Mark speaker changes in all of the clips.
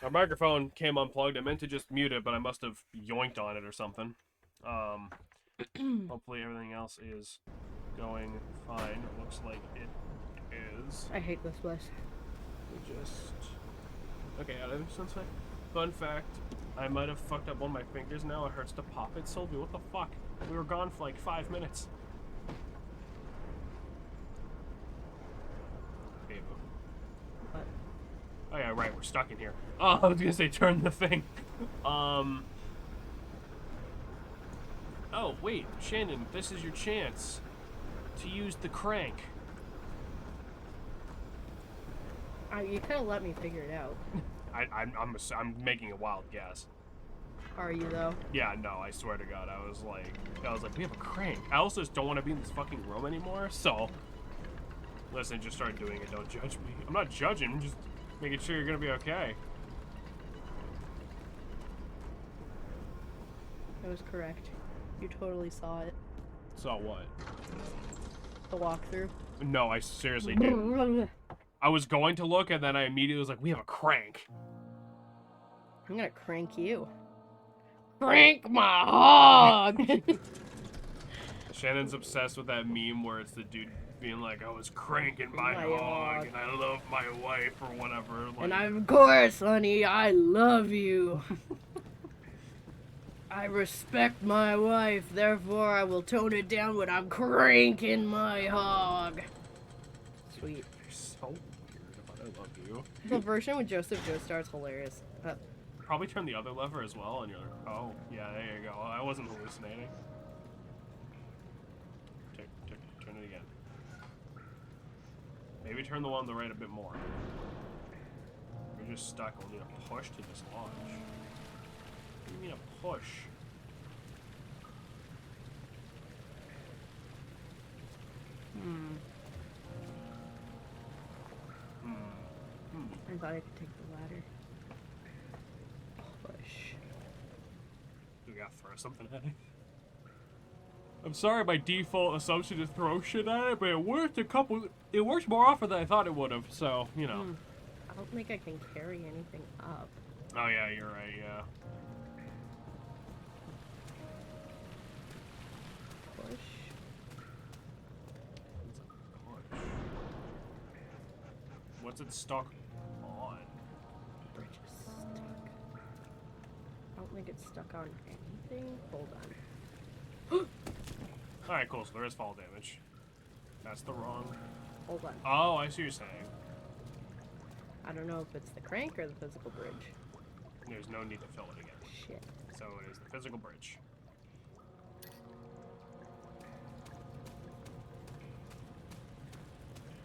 Speaker 1: My microphone came unplugged. I meant to just mute it, but I must have yoinked on it or something. Hopefully everything else is going fine. It looks like it is.
Speaker 2: I hate this place.
Speaker 1: We just... Okay, fun fact, I might have fucked up one of my fingers now. It hurts to pop it. Sylvie, what the fuck? We were gone for like 5 minutes. Okay,
Speaker 2: What?
Speaker 1: oh yeah, right, we're stuck in here. Oh, I was gonna say turn the thing. Oh, wait, Shannon, this is your chance to use the crank.
Speaker 2: You kind of let me figure it out.
Speaker 1: I'm making a wild guess.
Speaker 2: Are you though?
Speaker 1: Yeah, no, I swear to God, I was like, we have a crank. I also just don't want to be in this fucking room anymore, so... Listen, just start doing it, don't judge me. I'm not judging, I'm just making sure you're gonna be okay.
Speaker 2: That was correct. You totally saw it.
Speaker 1: Saw what?
Speaker 2: The walkthrough.
Speaker 1: No, I seriously didn't. I was going to look, and then I immediately was like, we have a crank.
Speaker 2: I'm gonna crank you. Crank my hog!
Speaker 1: Shannon's obsessed with that meme where it's the dude being like, I was cranking my hog, and I love my wife, or whatever. Like,
Speaker 2: and of course, honey, I love you. I respect my wife, therefore I will tone it down when I'm cranking my hog. Sweet.
Speaker 1: You're so weird, but I love you.
Speaker 2: The version with Joseph Joestar is hilarious.
Speaker 1: Probably turn the other lever as well, and you're like, oh, yeah, there you go. I wasn't hallucinating. Turn it again. Maybe turn the one on the right a bit more. You're just stuck. We'll need a push to dislodge. What do you mean a push?
Speaker 2: I thought I could take the ladder. Push.
Speaker 1: We gotta throw something at it. I'm sorry, my default assumption is throw shit at it, but it worked it worked more often than I thought it would have, so, you know.
Speaker 2: I don't think I can carry anything up.
Speaker 1: Oh yeah, you're right, yeah.
Speaker 2: Push.
Speaker 1: What's it stuck on?
Speaker 2: Bridge is stuck. I don't think it's stuck on anything. Hold on.
Speaker 1: Alright, cool, so there is fall damage. That's the wrong...
Speaker 2: Hold on.
Speaker 1: Oh, I see what you're saying.
Speaker 2: I don't know if it's the crank or the physical bridge.
Speaker 1: There's no need to fill it again.
Speaker 2: Shit.
Speaker 1: So it is the physical bridge.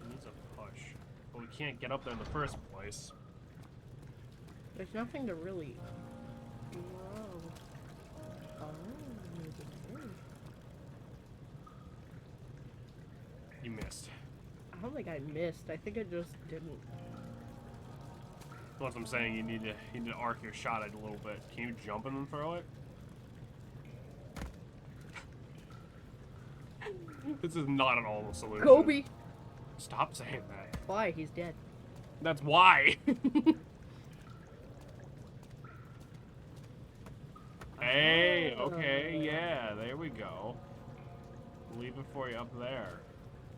Speaker 1: It needs a push. But we can't get up there in the first place.
Speaker 2: There's nothing to really... Whoa. Oh, maybe there is.
Speaker 1: You missed.
Speaker 2: I don't think I missed. I think I just didn't.
Speaker 1: That's what I'm saying, you need to arc your shot a little bit. Can you jump and then throw it? This is not at all the solution.
Speaker 2: Kobe!
Speaker 1: Stop saying that.
Speaker 2: Why? He's dead.
Speaker 1: That's why. Hey, okay, yeah, there we go. Leave it for you up there.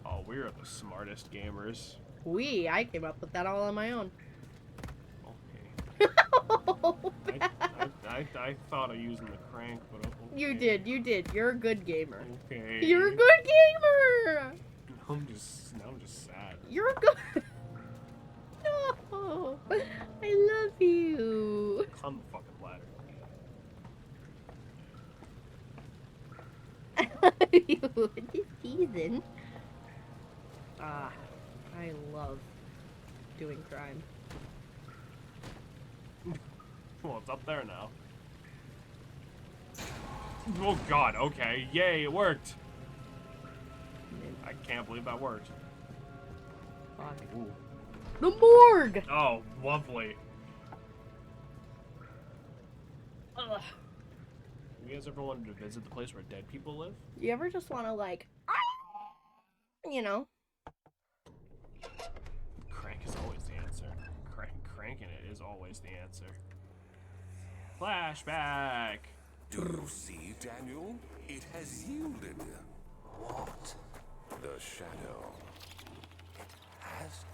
Speaker 1: Oh, we're the smartest gamers.
Speaker 2: I came up with that all on my own.
Speaker 1: Okay. I thought of using the crank, but okay.
Speaker 2: You did. You're a good gamer.
Speaker 1: Okay.
Speaker 2: You're a good gamer!
Speaker 1: Now I'm just sad.
Speaker 2: You're a good... No! I love you!
Speaker 1: Climb the fucking ladder.
Speaker 2: I love you. This season. Ah, I love doing crime.
Speaker 1: Well, it's up there now. Oh god, okay. Yay, it worked. I can't believe that worked.
Speaker 2: Fuck.
Speaker 1: Ooh.
Speaker 2: The morgue!
Speaker 1: Oh, lovely.
Speaker 2: Ugh.
Speaker 1: You guys ever wanted to visit the place where dead people live?
Speaker 2: You ever just want to, like, you know?
Speaker 1: Crank is always the answer. Cranking it is always the answer. Flashback.
Speaker 3: Do you see, Daniel? It has yielded. What? The shadow. Has?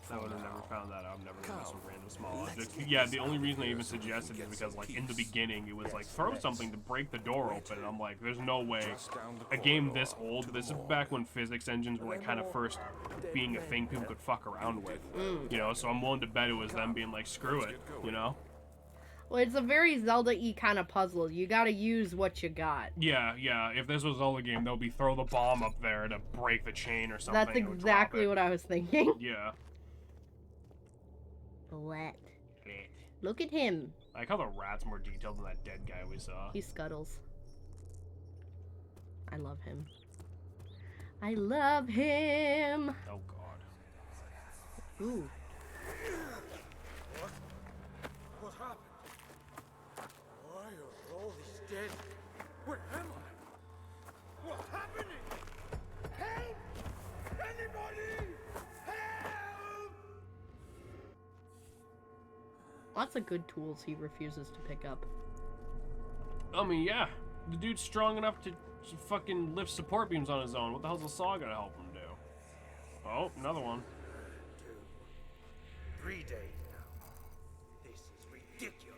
Speaker 1: I would have never found that out. I'm never gonna mess with random small objects. Yeah, the only reason I even suggested is because, like, in the beginning, it was like, throw something to break the door open. And I'm like, there's no way. A game this old, this is back when physics engines were, like, kind of first being a thing people could fuck around with. You know, so I'm willing to bet it was them being like, screw it, you know?
Speaker 2: Well, it's a very Zelda-y kind of puzzle. You gotta use what you got.
Speaker 1: Yeah, yeah. If this was a Zelda game, they'll be throw the bomb up there to break the chain or something.
Speaker 2: That's exactly what I was thinking.
Speaker 1: Yeah.
Speaker 2: What? Look at him.
Speaker 1: I like how the rat's more detailed than that dead guy we saw.
Speaker 2: He scuttles. I love him. I love him.
Speaker 1: Oh god.
Speaker 2: Ooh.
Speaker 4: What happened? Why are all these dead? Where am I? What's happening? Help! Anybody! Help!
Speaker 2: Lots of good tools he refuses to pick up.
Speaker 1: I mean, yeah. The dude's strong enough to fucking lift support beams on his own. What the hell's the saw gonna help him do? Oh, another one.
Speaker 4: 2, 3 days now. This is ridiculous.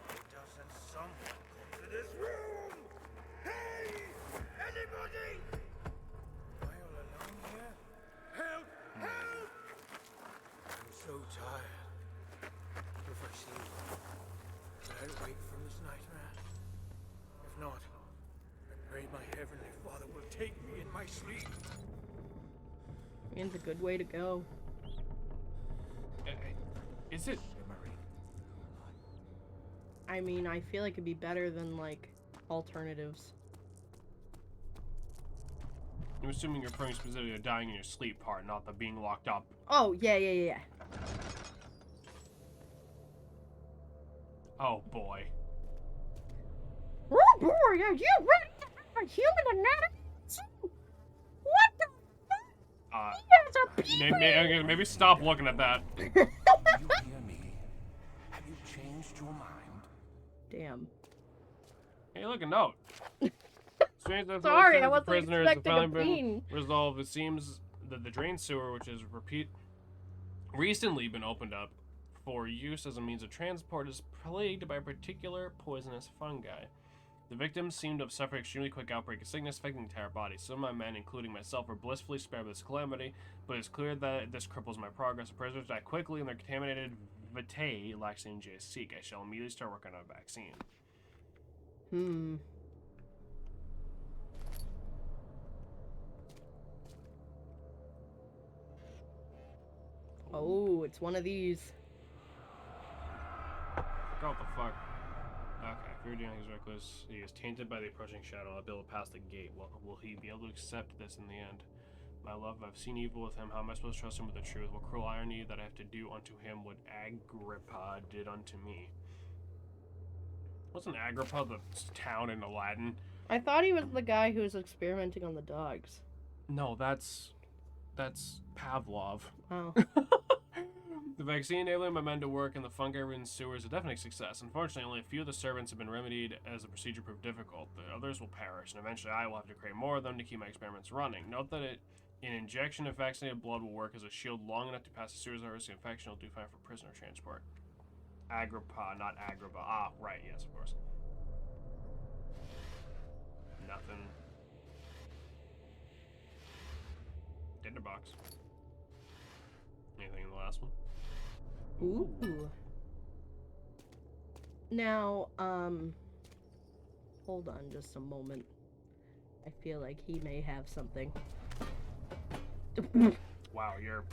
Speaker 4: Why doesn't someone come to this room? Hey! Anybody? Am I all alone here? Help! Help! I'm so tired. If I sleep, will I wake from this nightmare? If not, I pray my Heavenly Father will take me in my sleep.
Speaker 2: It's a good way to go.
Speaker 1: Is it?
Speaker 2: I mean, I feel like it'd be better than, like, alternatives.
Speaker 1: I'm assuming you're referring specifically to dying in your sleep part, not the being locked up.
Speaker 2: Oh, yeah.
Speaker 1: Oh boy.
Speaker 2: Oh boy, are you ready to have a human anatomy? What the fuck? He has a pee-pee!
Speaker 1: Maybe stop looking at that.
Speaker 3: You hear me? Have you changed your mind?
Speaker 2: Damn.
Speaker 1: Hey, look, a note.
Speaker 2: Sorry, I
Speaker 1: the
Speaker 2: wasn't
Speaker 1: prisoners have
Speaker 2: expecting a
Speaker 1: finally
Speaker 2: bean.
Speaker 1: been resolved. It seems that the drain sewer, which has recently been opened up for use as a means of transport, is plagued by a particular poisonous fungi. The victims seem to have suffered an extremely quick outbreak of sickness affecting the entire body. Some of my men, including myself, were blissfully spared this calamity, but it's clear that this cripples my progress. The prisoners die quickly and their contaminated vitae lacks the energy I seek. I shall immediately start working on a vaccine.
Speaker 2: Oh, it's one of these.
Speaker 1: What the fuck? Okay, if you're doing his reckless, he is tainted by the approaching shadow. I'll be able to pass the gate. Will he be able to accept this in the end? My love, I've seen evil with him. How am I supposed to trust him with the truth? What cruel irony that I have to do unto him what Agrippa did unto me. Wasn't Agrippa the town in Aladdin?
Speaker 2: I thought he was the guy who was experimenting on the dogs.
Speaker 1: No, that's Pavlov.
Speaker 2: Oh.
Speaker 1: The vaccine enabling my men to work in the fungi-ridden sewers is a definite success. Unfortunately, only a few of the servants have been remedied as the procedure proved difficult. The others will perish, and eventually I will have to create more of them to keep my experiments running. Note that an injection of vaccinated blood will work as a shield long enough to pass the sewers over, so the infection will do fine for prisoner transport. Agrippa, not Agrippa. Ah, right, yes, of course. Nothing. Tinderbox. Anything in the last one?
Speaker 2: Ooh. Now, hold on just a moment. I feel like he may have something.
Speaker 1: Wow, you're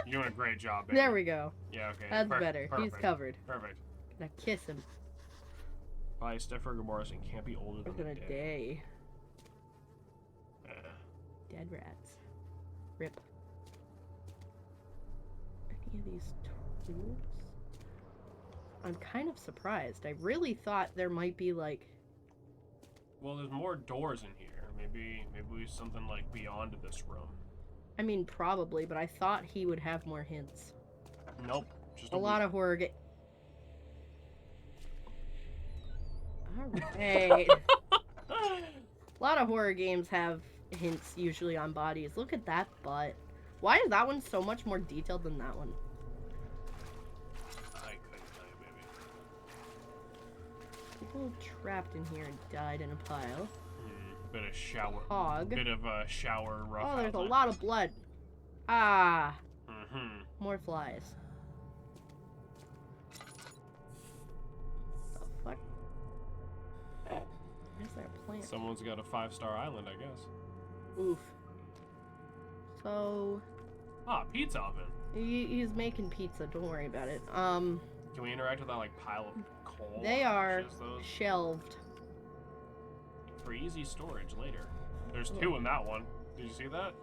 Speaker 1: doing a great job, baby.
Speaker 2: There we go.
Speaker 1: Yeah, okay.
Speaker 2: That's better.
Speaker 1: Perfect.
Speaker 2: He's covered.
Speaker 1: Perfect.
Speaker 2: Gonna kiss him.
Speaker 1: Probably Steffer Morrison can't be older than
Speaker 2: Look at a
Speaker 1: a day.
Speaker 2: day.
Speaker 1: Uh,
Speaker 2: Dead rats. Rip. Any of these tools? I'm kind of surprised. I really thought there might be like...
Speaker 1: well, there's more doors in here. Maybe something like beyond this room.
Speaker 2: I mean, probably, but I thought he would have more hints.
Speaker 1: Nope. Just
Speaker 2: A lot of horror Alright. A lot of horror games have hints usually on bodies. Look at that butt. Why is that one so much more detailed than that one?
Speaker 1: I couldn't tell you, baby.
Speaker 2: People trapped in here and died in a pile.
Speaker 1: Bit of shower.
Speaker 2: Hog.
Speaker 1: Bit of a shower rough.
Speaker 2: Oh, there's a lot of blood. Ah.
Speaker 1: Mm-hmm.
Speaker 2: More flies. The fuck? Where's that plant?
Speaker 1: Someone's got a 5-star island, I guess.
Speaker 2: Oof. So...
Speaker 1: Ah, pizza oven.
Speaker 2: He's making pizza, don't worry about it.
Speaker 1: Can we interact with that, like, pile of coal?
Speaker 2: They are
Speaker 1: Those?
Speaker 2: shelved.
Speaker 1: For easy storage later. There's 2 in that one. Did you see that?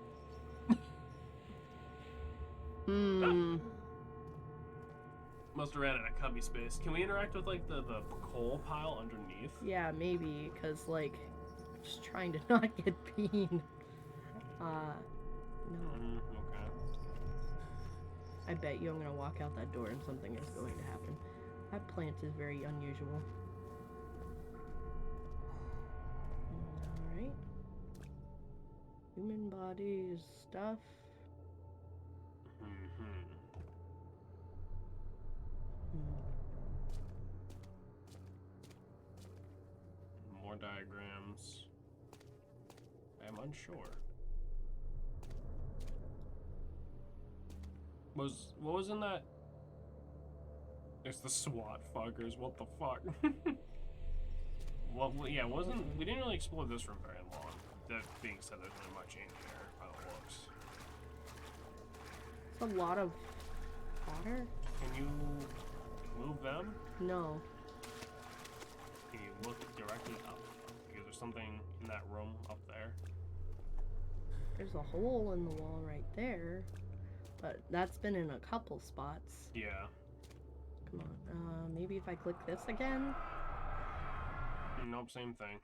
Speaker 1: Must have ran out of cubby space. Can we interact with, like, the coal pile underneath?
Speaker 2: Yeah, maybe, because, like, I'm just trying to not get bean. No.
Speaker 1: Okay.
Speaker 2: I bet you I'm gonna walk out that door and something is going to happen. That plant is very unusual. Alright. Human bodies, stuff.
Speaker 1: More diagrams. I'm unsure. What was in that? It's the SWAT fuckers. What the fuck? Well, yeah, we didn't really explore this room very long. That being said, there's not much in here by the looks.
Speaker 2: It's a lot of water.
Speaker 1: Can you move them?
Speaker 2: No.
Speaker 1: Can you look directly up? Because there's something in that room up there.
Speaker 2: There's a hole in the wall right there. But that's been in a couple spots.
Speaker 1: Yeah.
Speaker 2: Come on. Maybe if I click this again?
Speaker 1: Nope, same thing.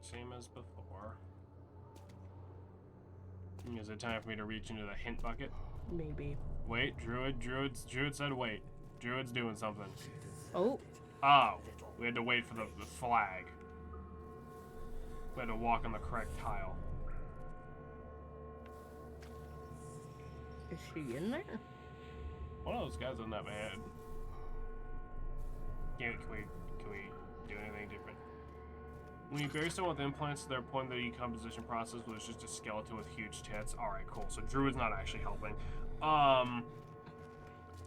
Speaker 1: Same as before. Is it time for me to reach into the hint bucket?
Speaker 2: Maybe.
Speaker 1: Wait, Druid said wait. Druid's doing something.
Speaker 2: Oh.
Speaker 1: Oh, we had to wait for the flag. We had to walk on the correct tile.
Speaker 2: Is she in there?
Speaker 1: One of those guys doesn't have a head. Can we do anything different? When you bury someone with implants to their point of the decomposition process, where it's just a skeleton with huge tits. Alright, cool. So Druid's not actually helping.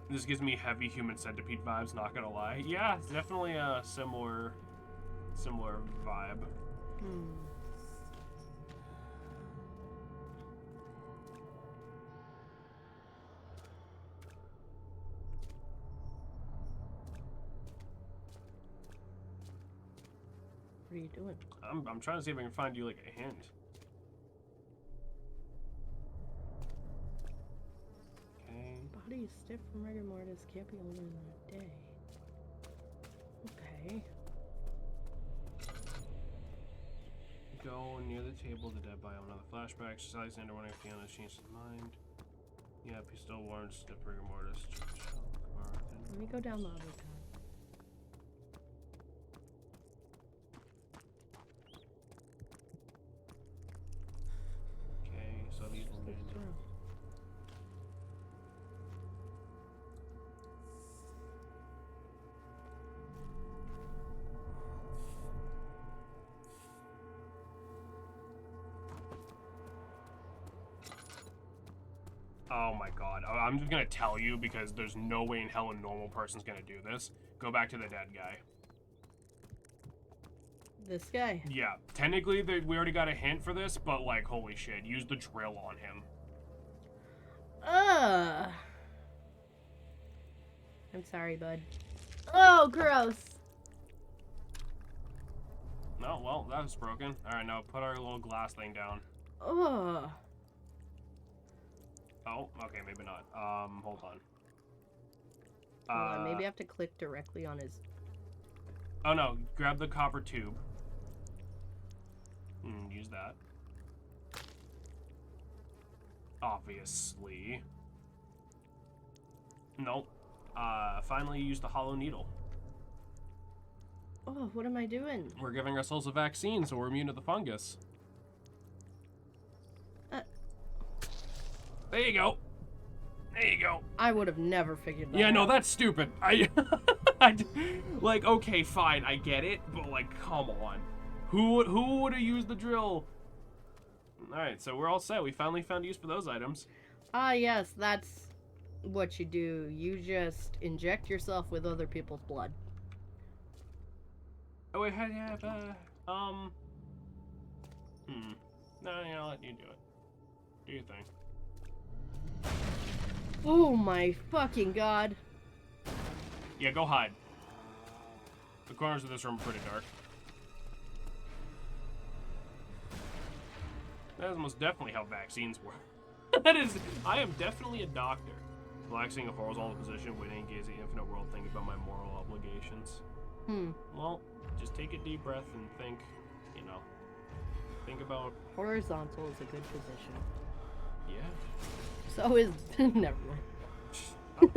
Speaker 1: This gives me heavy human centipede vibes, not gonna lie. Yeah, it's definitely a similar vibe.
Speaker 2: What are you doing?
Speaker 1: I'm trying to see if I can find you like a hint. Okay.
Speaker 2: Body is stiff from rigor mortis, can't be older than a day. Okay.
Speaker 1: Go near the table, the dead body on another flashback. Alexander wanting to has changed his mind. Yep, he still warns stiff rigor mortis.
Speaker 2: Let me go down the other path.
Speaker 1: Okay, so these will be. Oh my god. I'm just gonna tell you because there's no way in hell a normal person's gonna do this. Go back to the dead guy.
Speaker 2: This guy?
Speaker 1: Yeah. Technically, we already got a hint for this, but like, holy shit. Use the drill on him.
Speaker 2: I'm sorry, bud. Oh, gross.
Speaker 1: No, well, that was broken. Alright, now put our little glass thing down.
Speaker 2: Ugh.
Speaker 1: Oh, okay, maybe not. Hold on.
Speaker 2: Hold on, maybe I have to click directly on his...
Speaker 1: Oh no, grab the copper tube. Use that. Obviously. Nope. Finally use the hollow needle.
Speaker 2: Oh, what am I doing?
Speaker 1: We're giving ourselves a vaccine, so we're immune to the fungus. There you go. There you go.
Speaker 2: I would have never figured that
Speaker 1: Yeah,
Speaker 2: out.
Speaker 1: no, that's stupid. Like, okay, fine, I get it, but like, come on. Who would have used the drill? All right, so we're all set. We finally found use for those items.
Speaker 2: Ah, yes, that's what you do. You just inject yourself with other people's blood.
Speaker 1: Oh wait, how do you have No, yeah, I'll let you do it. Do your thing.
Speaker 2: Oh my fucking god.
Speaker 1: Yeah, go hide. The corners of this room are pretty dark. That is most definitely how vaccines work. That is, I am definitely a doctor. Relaxing a horizontal position, waiting, gazing at the infinite world, thinking about my moral obligations. Well, just take a deep breath and think, you know, think about...
Speaker 2: Horizontal is a good position.
Speaker 1: Yeah.
Speaker 2: So is... Never mind.
Speaker 1: You're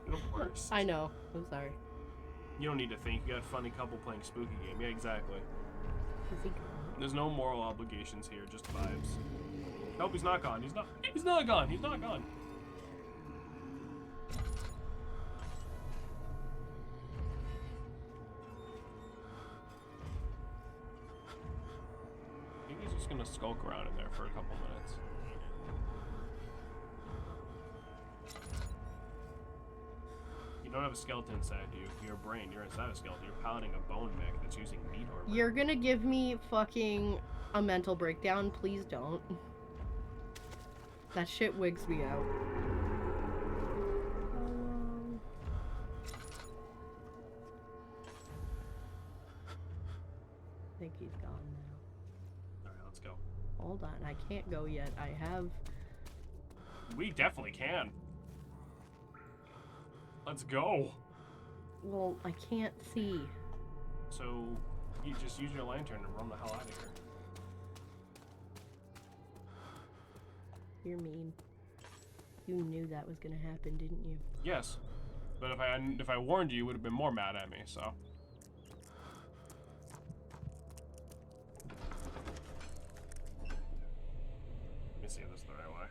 Speaker 1: the worst.
Speaker 2: I know. I'm sorry.
Speaker 1: You don't need to think. You got a funny couple playing spooky game. Yeah, exactly.
Speaker 2: Is he gone?
Speaker 1: There's no moral obligations here, just vibes. Nope, he's not gone. He's not gone. He's not gone. I think he's just gonna skulk around in there for a couple minutes. You don't have a skeleton inside you. Your brain, you're inside a skeleton. You're piloting a bone mech that's using meat armor.
Speaker 2: You're gonna give me fucking a mental breakdown? Please don't. That shit wigs me out. I think he's gone now.
Speaker 1: Alright, let's go.
Speaker 2: Hold on, I can't go yet. I have...
Speaker 1: We definitely can. Let's go.
Speaker 2: Well, I can't see.
Speaker 1: So, you just use your lantern and run the hell out of here.
Speaker 2: You're mean. You knew that was gonna happen, didn't you?
Speaker 1: Yes, but if I warned you, you would have been more mad at me. So. Let me see if this is the right way.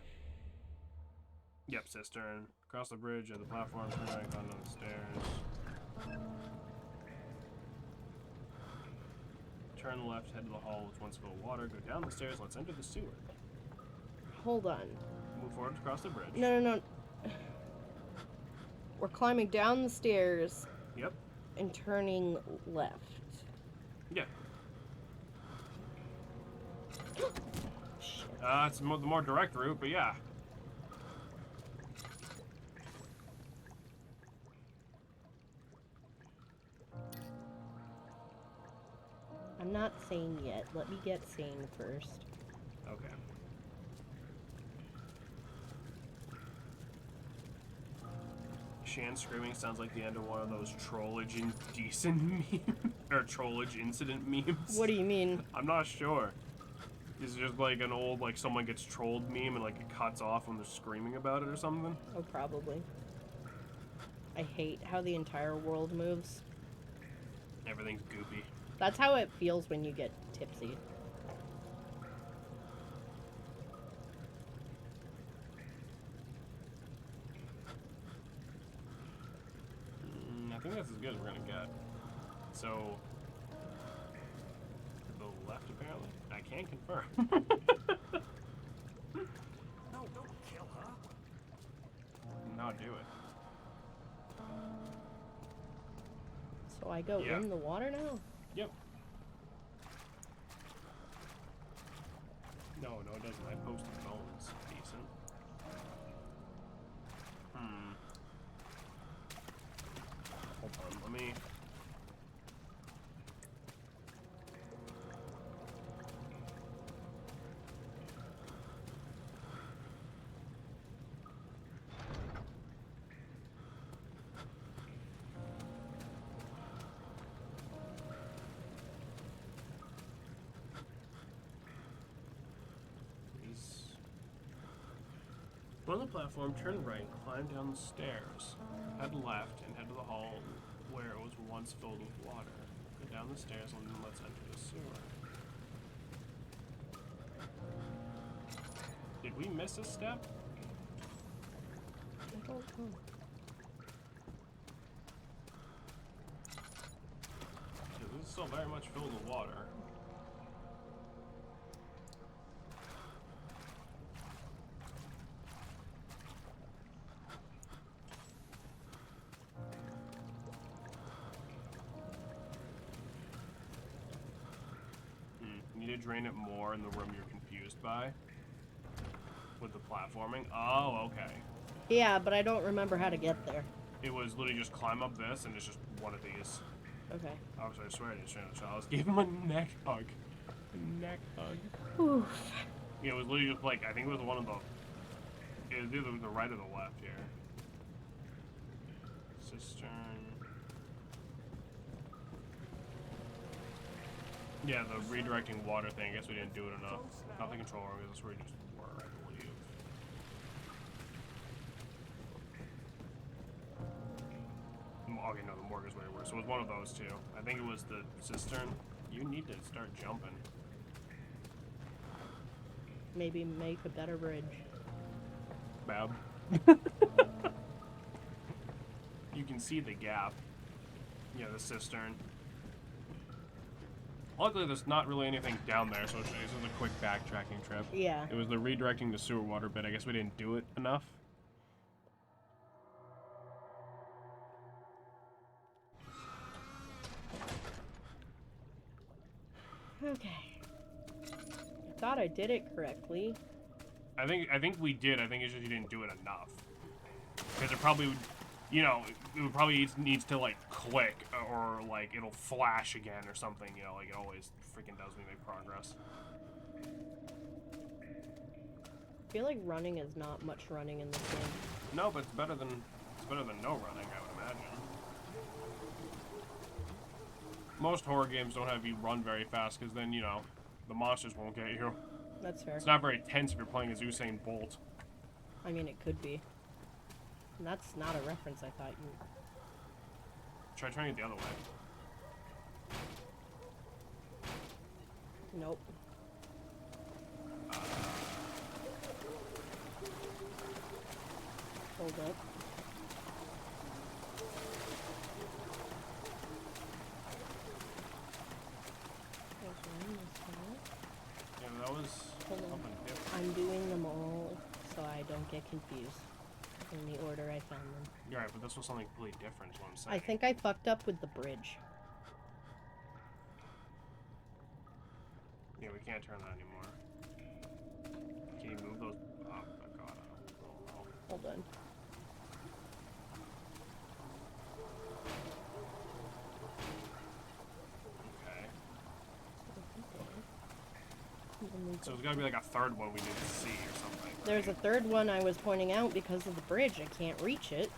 Speaker 1: Yep, cistern. Cross the bridge at the platform, turn right onto the stairs. Turn left, head to the hall with one spill of water. Go down the stairs. Let's enter the sewer.
Speaker 2: Hold on.
Speaker 1: Move forward to cross the bridge.
Speaker 2: No. We're climbing down the stairs.
Speaker 1: Yep.
Speaker 2: And turning left.
Speaker 1: Yeah. It's the more direct route, but yeah.
Speaker 2: I'm not sane yet. Let me get sane first.
Speaker 1: Okay. Shan screaming sounds like the end of one of those trollage indecent memes. Or trollage incident memes.
Speaker 2: What do you mean?
Speaker 1: I'm not sure. It's just like an old, like, someone gets trolled meme and, like, it cuts off when they're screaming about it or something.
Speaker 2: Oh, probably. I hate how the entire world moves.
Speaker 1: Everything's goopy.
Speaker 2: That's how it feels when you get tipsy.
Speaker 1: I think that's as good as we're gonna get. So, to the left apparently? I can confirm.
Speaker 4: No, don't kill her.
Speaker 1: Not do it.
Speaker 2: So I go
Speaker 1: Yeah.
Speaker 2: in the water now?
Speaker 1: Yep. No, it doesn't. I posted bones. Decent. Hold on, let me... On the platform, turn right, climb down the stairs. Head left and head to the hall where it was once filled with water. Go down the stairs and then let's enter the sewer. Did we miss a step?
Speaker 2: I don't know.
Speaker 1: This is still very much filled with water. Need to drain it more in the room you're confused by. With the platforming. Oh, okay.
Speaker 2: Yeah, but I don't remember how to get there.
Speaker 1: It was literally just climb up this, and it's just one of these.
Speaker 2: Okay.
Speaker 1: Obviously, I swear I didn't train the child. Gave him a neck hug. A neck hug.
Speaker 2: Oof.
Speaker 1: Yeah, it was literally just like, I think it was one of the... It was either the right or the left here. Cistern... Yeah, the redirecting water thing, I guess we didn't do it enough. Not the control room, that's where we just were, I believe. Okay, no, the morgue is where we were, so it was one of those two. I think it was the cistern. You need to start jumping.
Speaker 2: Maybe make a better bridge.
Speaker 1: Bab. You can see the gap. Yeah, the cistern. Luckily, there's not really anything down there, so this is a quick backtracking trip.
Speaker 2: Yeah.
Speaker 1: It was the redirecting the sewer water bit. I guess we didn't do it enough.
Speaker 2: Okay. I thought I did it correctly.
Speaker 1: I think we did. I think it's just you didn't do it enough. Because it probably would, you know, it would probably needs to like click or like it'll flash again or something. You know, like it always freaking does when we make progress.
Speaker 2: I feel like running is not much running in this game.
Speaker 1: No, but it's better than no running, I would imagine. Most horror games don't have you run very fast because then, you know, the monsters won't get you.
Speaker 2: That's fair.
Speaker 1: It's not very tense if you're playing as Usain Bolt.
Speaker 2: I mean, it could be. And that's not a reference I thought you...
Speaker 1: Try turning it the other way.
Speaker 2: Nope. Hold up.
Speaker 1: Yeah, that was something different.
Speaker 2: I'm doing them all so I don't get confused in the order I found them.
Speaker 1: You're right, but this was something completely different, is what I'm saying.
Speaker 2: I think I fucked up with the bridge.
Speaker 1: Yeah, we can't turn that anymore. Can you move those? Oh my god, I don't know.
Speaker 2: Hold on.
Speaker 1: Okay. So there's gotta be like a third one we didn't see or something.
Speaker 2: There's a third one I was pointing out because of the bridge. I can't reach it.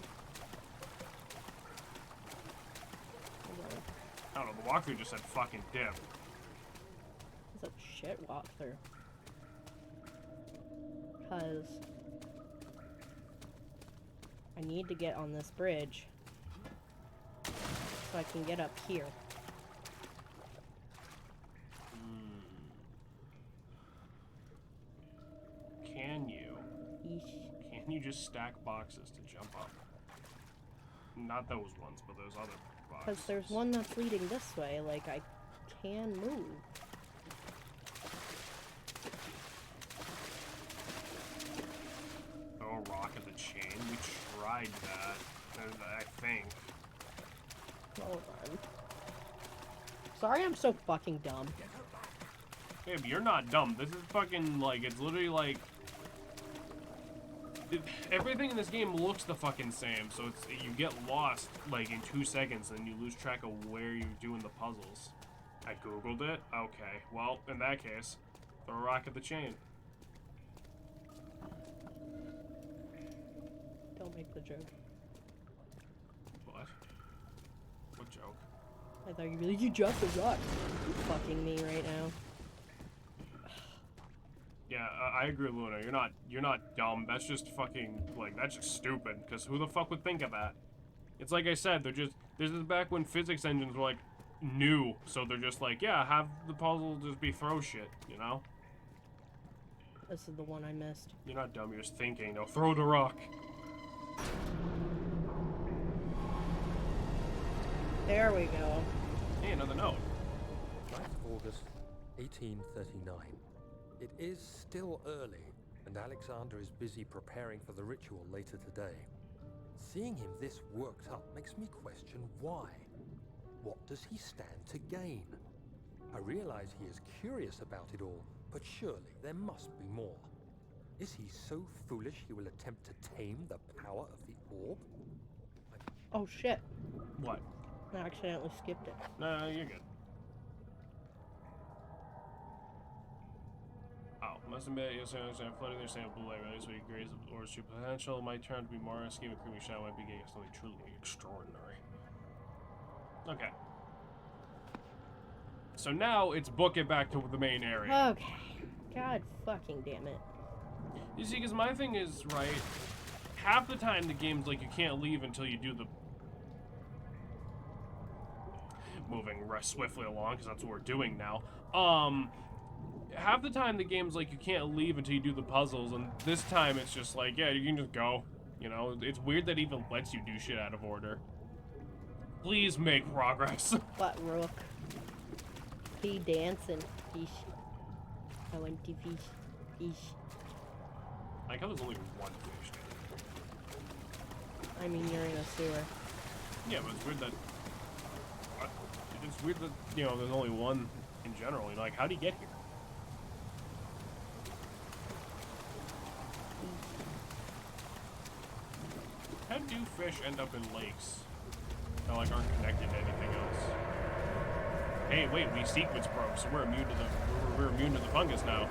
Speaker 1: I don't know, the walkthrough just said fucking dip.
Speaker 2: It's a shit walkthrough. Because I need to get on this bridge so I can get up here.
Speaker 1: Can you just stack boxes to jump up? Not those ones, but those other boxes.
Speaker 2: Because there's one that's leading this way, like I can move.
Speaker 1: Oh, rock of the chain. We tried that, I think.
Speaker 2: Hold on. Sorry I'm so fucking dumb.
Speaker 1: Yeah, but you're not dumb. This is fucking, like, it's literally like... everything in this game looks the fucking same, so it's you get lost, like, in 2 seconds, and you lose track of where you're doing the puzzles. I googled it? Okay. Well, in that case, throw a rock at the chain.
Speaker 2: Don't make the joke.
Speaker 1: What? What joke?
Speaker 2: I thought you'd be like, you dropped the rock. You're fucking me right now.
Speaker 1: Yeah, I agree, Luna. You're not dumb. That's just fucking, like, that's just stupid. Because who the fuck would think of that? It's like I said, this is back when physics engines were, like, new. So they're just like, yeah, have the puzzle just be throw shit, you know?
Speaker 2: This is the one I missed.
Speaker 1: You're not dumb, you're just thinking. No, throw the rock.
Speaker 2: There we go.
Speaker 1: Hey, another note.
Speaker 5: 9th August, 1839. It is still early, and Alexander is busy preparing for the ritual later today. Seeing him this worked up makes me question why. What does he stand to gain? I realize he is curious about it all, but surely there must be more. Is he so foolish he will attempt to tame the power of the orb?
Speaker 2: Oh shit.
Speaker 1: What?
Speaker 2: I accidentally skipped it.
Speaker 1: No, you're good. Oh, must admit, you'll say I'm floating there saying blue light, right? So he agrees or true potential might turn to be more risky, but creamy shadow might be getting something truly extraordinary. Okay. So now it's book it back to the main area.
Speaker 2: Okay. God fucking damn it.
Speaker 1: You see, because my thing is, right, half the time the game's like you can't leave until you do the... Moving swiftly along, because that's what we're doing now. Half the time the game's like you can't leave until you do the puzzles, and this time it's just like, yeah, you can just go. You know, it's weird that it even lets you do shit out of order. Please make progress.
Speaker 2: What, Rook? He dancing. Fish. I want to fish. Fish.
Speaker 1: I like how there's only one fish.
Speaker 2: I mean, you're in a sewer.
Speaker 1: Yeah, but it's weird that... What? It's weird that, you know, there's only one in general. You know, like, how do you get here? How do fish end up in lakes that, like, aren't connected to anything else? Hey, wait, we sequence broke, so we're immune to the we're immune to the fungus now.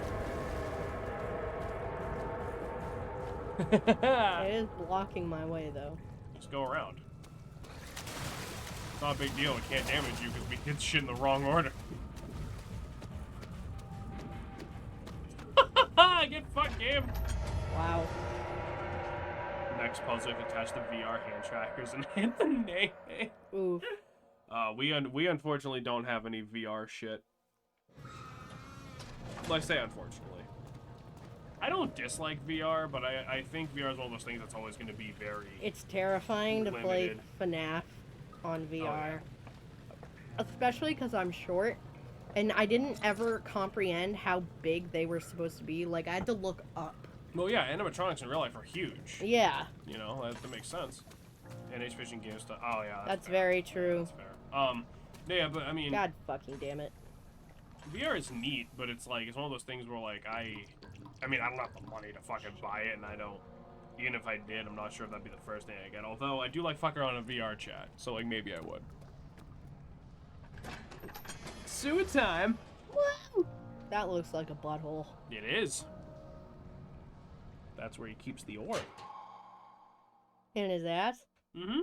Speaker 2: It is blocking my way, though.
Speaker 1: Just go around. It's not a big deal. It can't damage you because we did shit in the wrong order. Get fucked, game.
Speaker 2: Wow.
Speaker 1: Next puzzle, attach the VR hand trackers and hit the name.
Speaker 2: Oof.
Speaker 1: We unfortunately don't have any VR shit. Well, I say unfortunately. I don't dislike VR, but I think VR is one of those things that's always going to be very...
Speaker 2: It's terrifying to play
Speaker 1: limited.
Speaker 2: FNAF on VR.
Speaker 1: Oh, yeah.
Speaker 2: Especially because I'm short. And I didn't ever comprehend how big they were supposed to be. Like, I had to look up.
Speaker 1: Well, yeah, animatronics in real life are huge.
Speaker 2: Yeah.
Speaker 1: You know, that makes sense. And fishing game stuff. Oh, yeah.
Speaker 2: That's
Speaker 1: fair.
Speaker 2: very true.
Speaker 1: That's fair. Yeah, but I mean...
Speaker 2: God fucking damn it.
Speaker 1: VR is neat, but it's like, it's one of those things where, like, I mean, I don't have the money to fucking buy it, and I don't... Even if I did, I'm not sure if that'd be the first thing I get. Although, I do like fucking around in VR chat, so, like, maybe I would. Sewer time!
Speaker 2: Woo! That looks like a butthole.
Speaker 1: It is. That's where he keeps the orb.
Speaker 2: In his ass?
Speaker 1: Mm-hmm.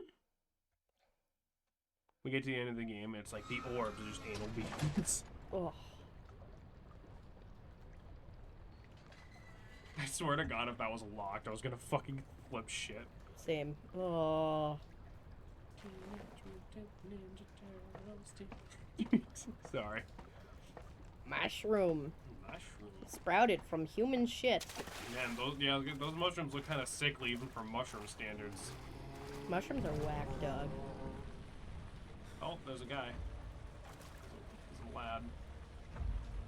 Speaker 1: We get to the end of the game, and it's like the orbs are just anal beads.
Speaker 2: Oh.
Speaker 1: I swear to God, if that was locked, I was gonna fucking flip shit.
Speaker 2: Same. Oh.
Speaker 1: Sorry.
Speaker 2: Mushroom.
Speaker 1: Mushroom.
Speaker 2: Sprouted from human shit.
Speaker 1: Man, those mushrooms look kind of sickly even for mushroom standards.
Speaker 2: Mushrooms are whack, dog.
Speaker 1: Oh, there's a guy. He's a lad.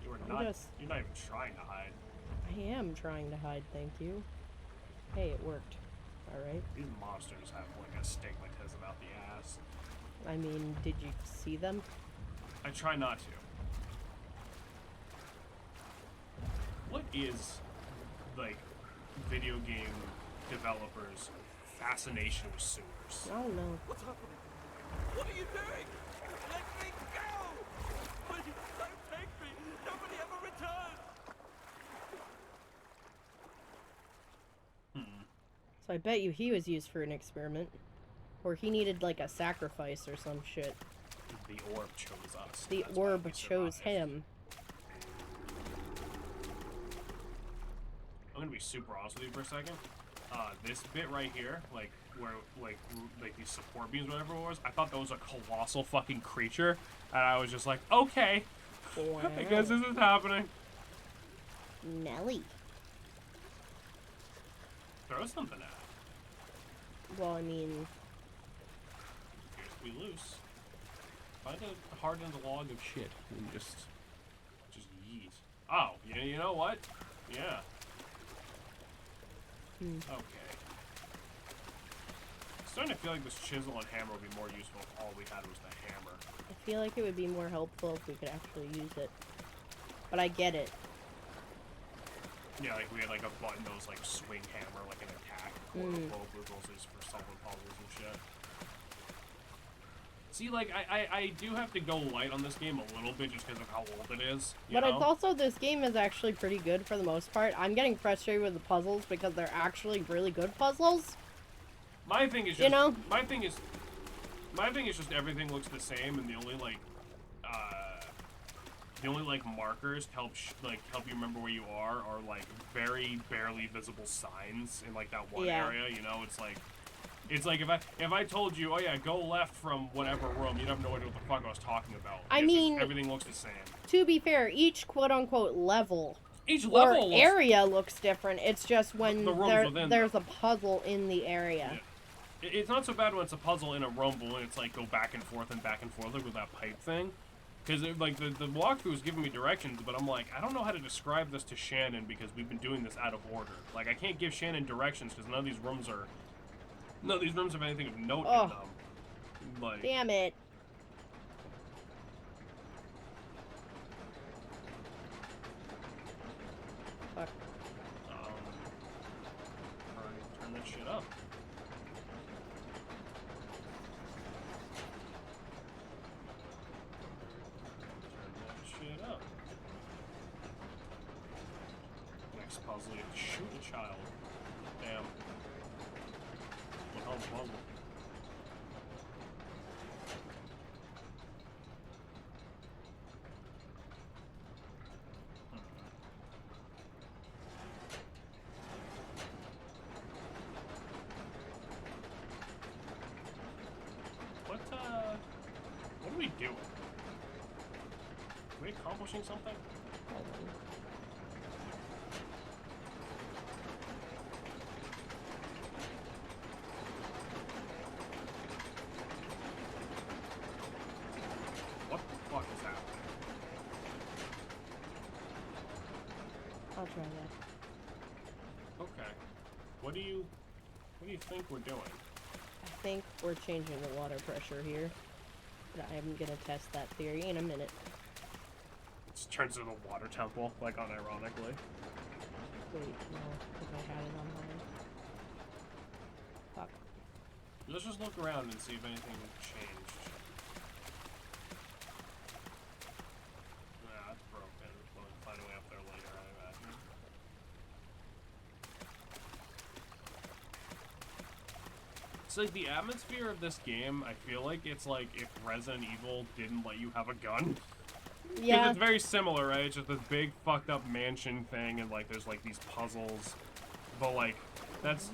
Speaker 1: You're not even trying to hide.
Speaker 2: I am trying to hide, thank you. Hey, it worked. Alright.
Speaker 1: These monsters have like a stigmatism about the ass.
Speaker 2: I mean, did you see them?
Speaker 1: I try not to. What is, like, video game developers' fascination with sewers?
Speaker 2: I don't know.
Speaker 4: What's happening? What are you doing? Let me go! Please, don't take me! Nobody ever returns!
Speaker 2: So I bet you he was used for an experiment. Or he needed, like, a sacrifice or some shit.
Speaker 1: The orb chose us.
Speaker 2: The
Speaker 1: That's why
Speaker 2: orb
Speaker 1: we
Speaker 2: chose
Speaker 1: survived.
Speaker 2: him.
Speaker 1: super honest with you for a second. This bit right here, like where like these support beams, whatever it was, I thought that was a colossal fucking creature, and I was just like, okay,
Speaker 2: Wow.
Speaker 1: I guess this is happening.
Speaker 2: Nelly.
Speaker 1: Throw something at it.
Speaker 2: Well, I mean,
Speaker 1: We loose. Find a hardened log of shit and just yeet. Oh, yeah, you know what? Yeah. Okay. Starting to feel like this chisel and hammer would be more useful if all we had was the hammer.
Speaker 2: I feel like it would be more helpful if we could actually use it. But I get it.
Speaker 1: Yeah, like we had like a button that was like swing hammer, like an attack. Or both is for solving puzzles and shit. See, like, I do have to go light on this game a little bit just because of how old it is.
Speaker 2: But it's also, this game is actually pretty good for the most part. I'm getting frustrated with the puzzles because they're actually really good puzzles.
Speaker 1: My thing is just,
Speaker 2: you know?
Speaker 1: my thing is just everything looks the same, and the only like markers to help help you remember where you are like very barely visible signs in like that one area. You know, it's like if I told you, oh yeah, go left from whatever room, you'd have no idea what the fuck I was talking about.
Speaker 2: I mean,
Speaker 1: everything looks the same.
Speaker 2: To be fair, each quote-unquote level
Speaker 1: or
Speaker 2: area looks different. It's just when there's a puzzle in the area.
Speaker 1: Yeah. It's not so bad when it's a puzzle in a rumble and it's like go back and forth like with that pipe thing. Because like the walkthrough is giving me directions, but I'm like, I don't know how to describe this to Shannon because we've been doing this out of order. Like, I can't give Shannon directions because none of these rooms have anything of note in them. Like,
Speaker 2: damn it. Fuck.
Speaker 1: Alright, turn that shit up. Next puzzle, you have to shoot a child. Damn. What hell's puzzle? What are we doing? Are we accomplishing something? What the fuck is happening?
Speaker 2: I'll try that.
Speaker 1: Okay. What do you think we're doing?
Speaker 2: I think we're changing the water pressure here. But I'm gonna test that theory in a minute.
Speaker 1: It just turns into a water temple, like unironically.
Speaker 2: Wait, no, because I had it on mine. Fuck.
Speaker 1: Let's just look around and see if anything changed. Nah, it's broken. We'll find a way up there later, I imagine. It's like the atmosphere of this game, I feel like it's like if Resident Evil didn't let you have a gun.
Speaker 2: Yeah.
Speaker 1: It's very similar, right? It's just this big fucked up mansion thing and like there's like these puzzles. But like, that's...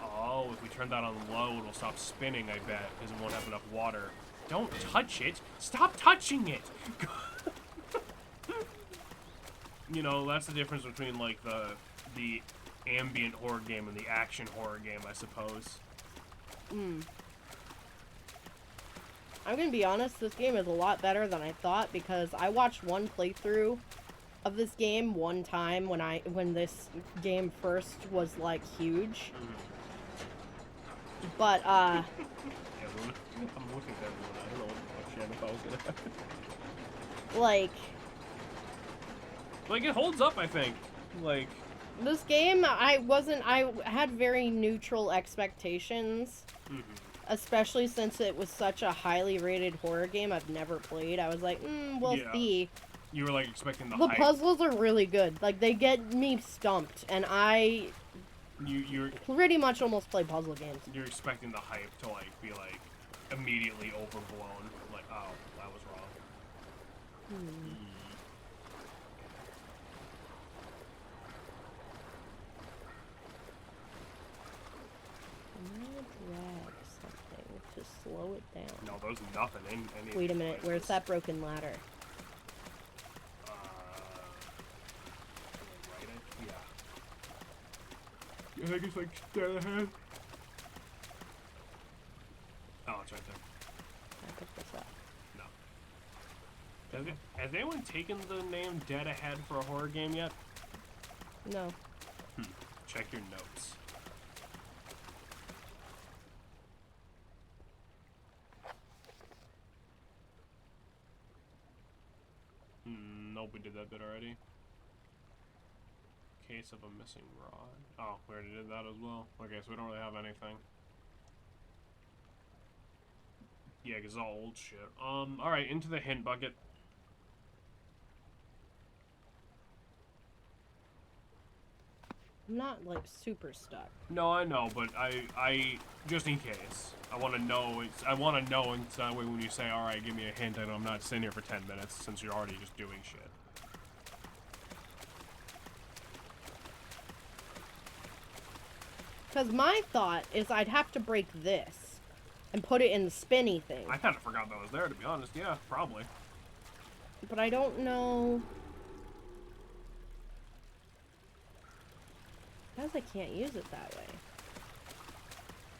Speaker 1: Oh, if we turn that on low, it'll stop spinning, I bet, because it won't have enough water. Don't touch it! Stop touching it! You know, that's the difference between like the ambient horror game and the action horror game, I suppose.
Speaker 2: I'm gonna be honest, this game is a lot better than I thought because I watched one playthrough of this game one time when this game first was like huge. But
Speaker 1: I'm looking at everyone. I don't know what Shannon if I was gonna like it holds up, I think. Like
Speaker 2: this game, I had very neutral expectations. Especially since it was such a highly rated horror game I've never played. I was like, we'll see.
Speaker 1: You were like expecting the
Speaker 2: The
Speaker 1: hype.
Speaker 2: puzzles are really good. Like, they get me stumped, and you're pretty much almost play puzzle games.
Speaker 1: You're expecting the hype to like be like immediately overblown. Like, oh, that was wrong. 'Cause, like,
Speaker 2: it down.
Speaker 1: No, there's nothing in any of
Speaker 2: Wait a
Speaker 1: these
Speaker 2: minute, where's
Speaker 1: places.
Speaker 2: that broken ladder?
Speaker 1: Right, yeah. I think it's like dead ahead. Oh, it's right there.
Speaker 2: I picked this up.
Speaker 1: No. Has anyone taken the name Dead Ahead for a horror game yet?
Speaker 2: No.
Speaker 1: Check your notes. Nope, we did that bit already. Case of a missing rod. Oh, we already did that as well. Okay, so we don't really have anything. Yeah, because it's all old shit. Alright, into the hint bucket.
Speaker 2: I'm not, like, super stuck.
Speaker 1: No, I know, but I just in case. I want to know, I want to know, and so that way when you say, alright, give me a hint, I know I'm not sitting here for 10 minutes, since you're already just doing shit.
Speaker 2: Because my thought is I'd have to break this and put it in the spinny thing.
Speaker 1: I kind of forgot that was there, to be honest. Yeah, probably.
Speaker 2: But I don't know... Because I can't use it that way.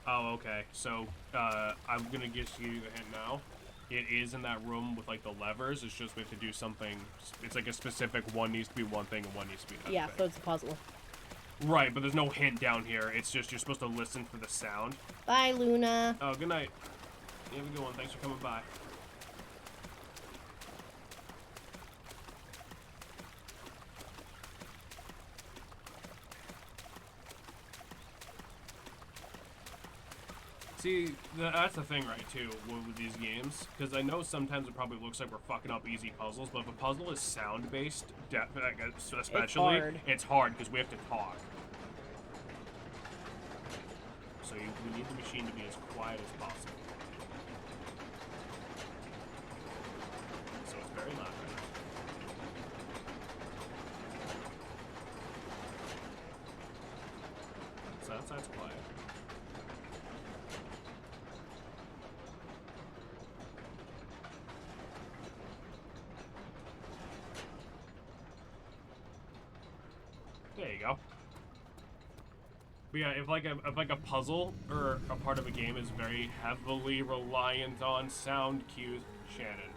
Speaker 1: Oh, okay. So, I'm gonna give you the hint now. It is in that room with, like, the levers. It's just we have to do something. It's like a specific one needs to be one thing and one needs to be another
Speaker 2: Yeah,
Speaker 1: thing.
Speaker 2: so it's a puzzle.
Speaker 1: Right, but there's no hint down here. It's just you're supposed to listen for the sound.
Speaker 2: Bye, Luna.
Speaker 1: Oh, good night. You have a good one. Thanks for coming by. See, that's the thing, right, too, with these games. Because I know sometimes it probably looks like we're fucking up easy puzzles, but if a puzzle is sound-based, especially, it's hard because we have to talk. So we need the machine to be as quiet as possible. So it's very loud right now. So outside's quiet. There you go. But yeah, if like a puzzle or a part of a game is very heavily reliant on sound cues, Shannon,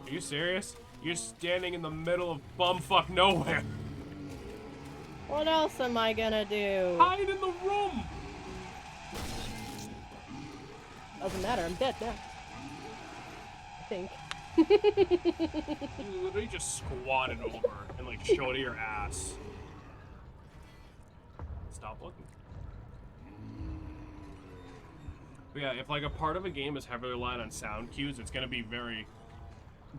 Speaker 1: are you serious? You're standing in the middle of bumfuck nowhere.
Speaker 2: What else am I gonna do?
Speaker 1: Hide in the room.
Speaker 2: Doesn't matter, I'm dead now. I think.
Speaker 1: You literally just squatted over and like showed your ass. Stop looking. But yeah, if like a part of a game is heavily reliant on sound cues, it's gonna be very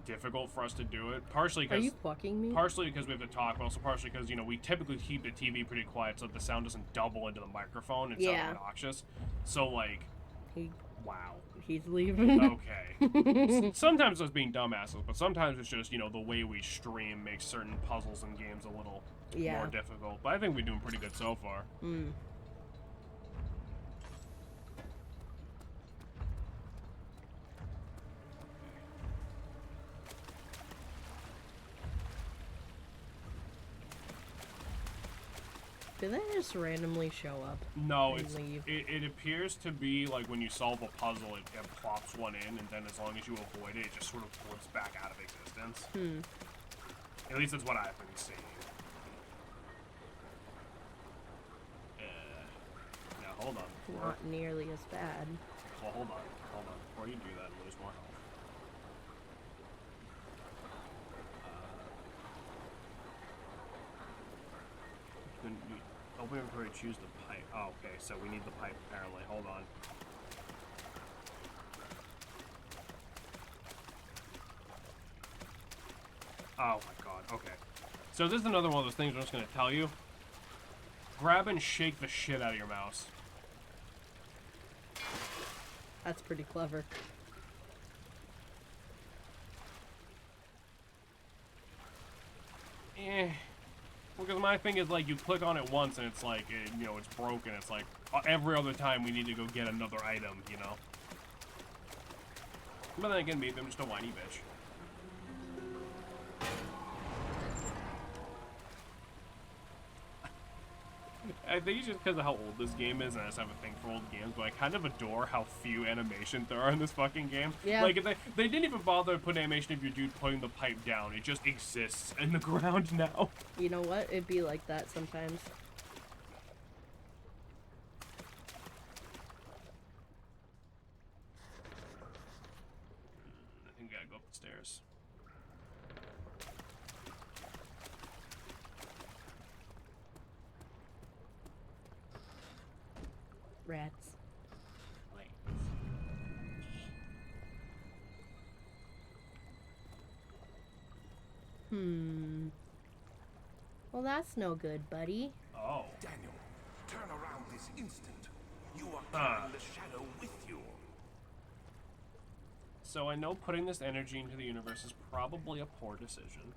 Speaker 1: difficult for us to do it. Partially
Speaker 2: Are
Speaker 1: because
Speaker 2: you fucking me?
Speaker 1: partially because we have to talk, but also partially because, you know, we typically keep the TV pretty quiet so that the sound doesn't double into the microphone and sound
Speaker 2: Yeah.
Speaker 1: obnoxious. So like, wow.
Speaker 2: He's leaving.
Speaker 1: Okay. Sometimes it's being dumbasses, but sometimes it's just, you know, the way we stream makes certain puzzles and games a little more difficult. But I think we're doing pretty good so far.
Speaker 2: Mm. Did they just randomly show up?
Speaker 1: No,
Speaker 2: and leave?
Speaker 1: it appears to be like when you solve a puzzle, it plops one in, and then as long as you avoid it, it just sort of flips back out of existence. At least that's what I've been seeing. Now, hold on.
Speaker 2: Not nearly as bad.
Speaker 1: Well, hold on. Before you do that and lose more health. Open inventory, choose the pipe. Oh, okay, so we need the pipe apparently. Hold on. Oh my god, okay. So this is another one of those things I'm just gonna tell you. Grab and shake the shit out of your mouse.
Speaker 2: That's pretty clever.
Speaker 1: Because my thing is, like, you click on it once and it's like, you know, it's broken. It's like, every other time we need to go get another item, you know? But then again, maybe I'm just a whiny bitch. I think it's just because of how old this game is, and I just have a thing for old games, but I kind of adore how few animations there are in this fucking game.
Speaker 2: Yeah.
Speaker 1: Like, they didn't even bother to put animation of your dude putting the pipe down. It just exists in the ground now.
Speaker 2: You know what? It'd be like that sometimes.
Speaker 1: I think we gotta go up the stairs.
Speaker 2: Rats. Well, that's no good, buddy.
Speaker 1: Oh.
Speaker 3: Daniel, turn around this instant. You are carrying the shadow with you.
Speaker 1: So I know putting this energy into the universe is probably a poor decision.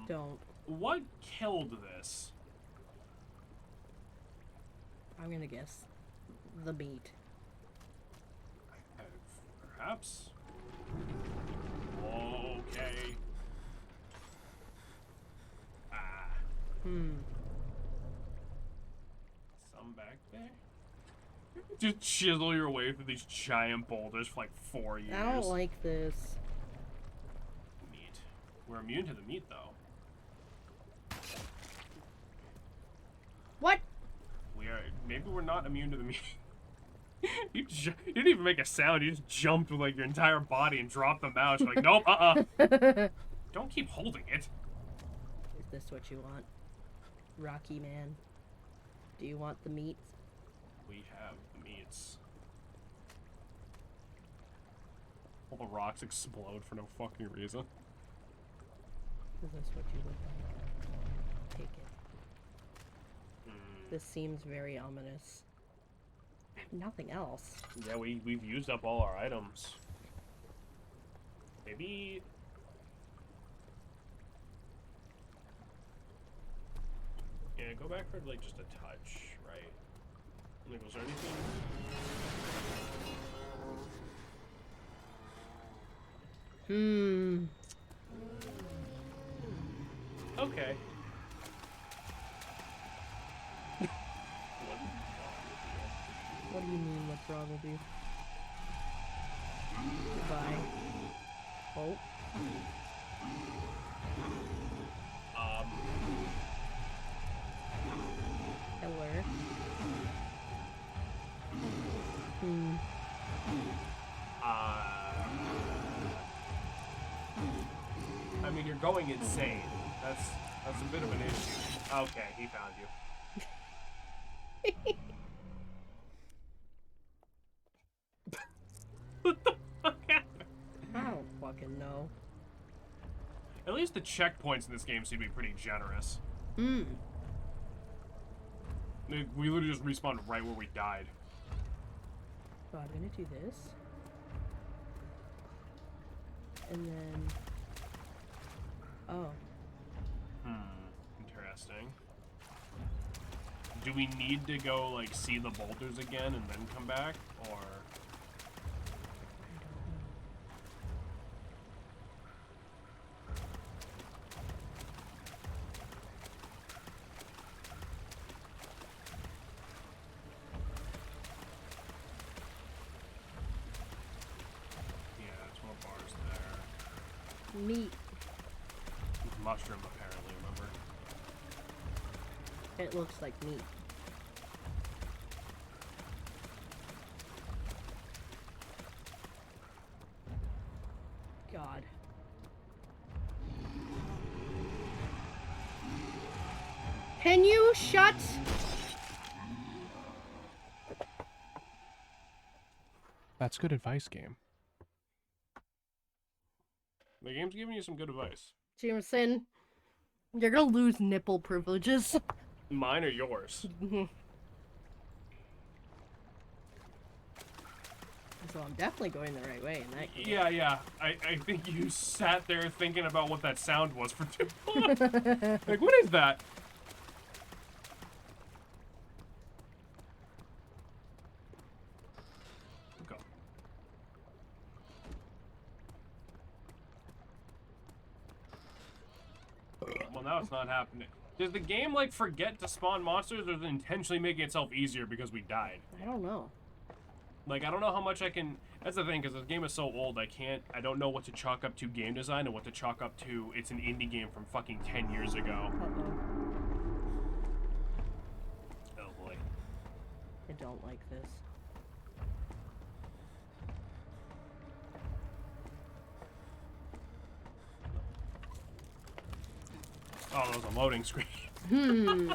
Speaker 2: Don't.
Speaker 1: What killed this?
Speaker 2: I'm gonna guess the meat.
Speaker 1: Perhaps. Okay. Some back there? Just chisel your way through these giant boulders for like 4 years.
Speaker 2: I don't like this.
Speaker 1: Meat. We're immune to the meat, though.
Speaker 2: What?
Speaker 1: We are. Maybe we're not immune to the meat. You didn't even make a sound. You just jumped with like your entire body and dropped the mouse. You're like, nope, Don't keep holding it.
Speaker 2: Is this what you want? Rocky Man. Do you want the meat?
Speaker 1: We have the meats. All the rocks explode for no fucking reason.
Speaker 2: Is this what you would like? Take it. This seems very ominous. I have nothing else.
Speaker 1: Yeah, we've used up all our items. Maybe. Yeah, go back for like just a touch, right? Like, was there anything? Okay.
Speaker 2: What do you mean, what's wrong with you? Goodbye. Oh. Hello.
Speaker 1: I mean, you're going insane. That's a bit of an issue. Okay, he found you. What the fuck happened?
Speaker 2: I don't fucking know.
Speaker 1: At least the checkpoints in this game seem to be pretty generous. We literally just respawned right where we died.
Speaker 2: So I'm gonna do this. And then... Oh.
Speaker 1: Interesting. Do we need to go, like, see the boulders again and then come back? Or...
Speaker 2: Meat.
Speaker 1: Mushroom, apparently, remember?
Speaker 2: It looks like meat. God. Can you shut?
Speaker 1: That's good advice, game. The game's giving you some good advice.
Speaker 2: Jameson, you're gonna lose nipple privileges.
Speaker 1: Mine or yours?
Speaker 2: So I'm definitely going the right way in that case.
Speaker 1: Yeah. I think you sat there thinking about what that sound was for too long. Like, what is that? Go. Well, now it's not happening. Does the game, like, forget to spawn monsters, or is it intentionally making itself easier because we died?
Speaker 2: I don't know.
Speaker 1: Like, I don't know how much I can... That's the thing, because this game is so old, I don't know what to chalk up to game design and what to chalk up to it's an indie game from fucking 10 years ago. Oh, boy.
Speaker 2: I don't like this.
Speaker 1: Oh, that was a loading screen.
Speaker 2: Hmm.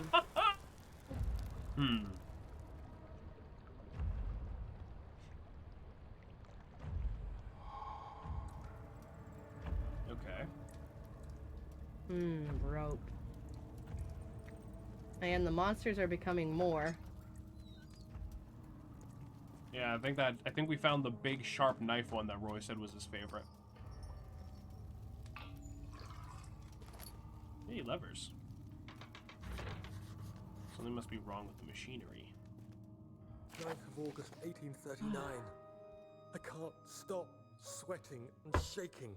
Speaker 1: Okay.
Speaker 2: Rope. And the monsters are becoming more.
Speaker 1: Yeah, I think we found the big sharp knife one that Roy said was his favorite. Hey, levers. Something must be wrong with the machinery.
Speaker 5: 9th of August, 1839. I can't stop sweating and shaking.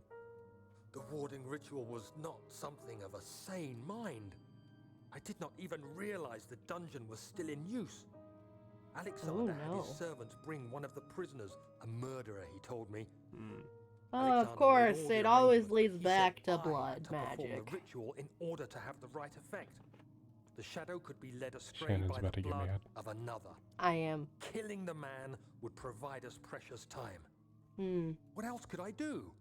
Speaker 5: The warding ritual was not something of a sane mind. I did not even realize the dungeon was still in use. Alexander had his servants bring one of the prisoners, a murderer, he told me.
Speaker 2: Oh, of course, it always leads back to blood magic.
Speaker 5: Perform the ritual in order to have the right effect. The shadow could be led astray
Speaker 6: Shannon's
Speaker 5: by
Speaker 6: about
Speaker 5: the
Speaker 6: to get
Speaker 5: blood
Speaker 6: mad.
Speaker 5: of another.
Speaker 2: I am.
Speaker 5: Killing the man would provide us precious time. What else could I do?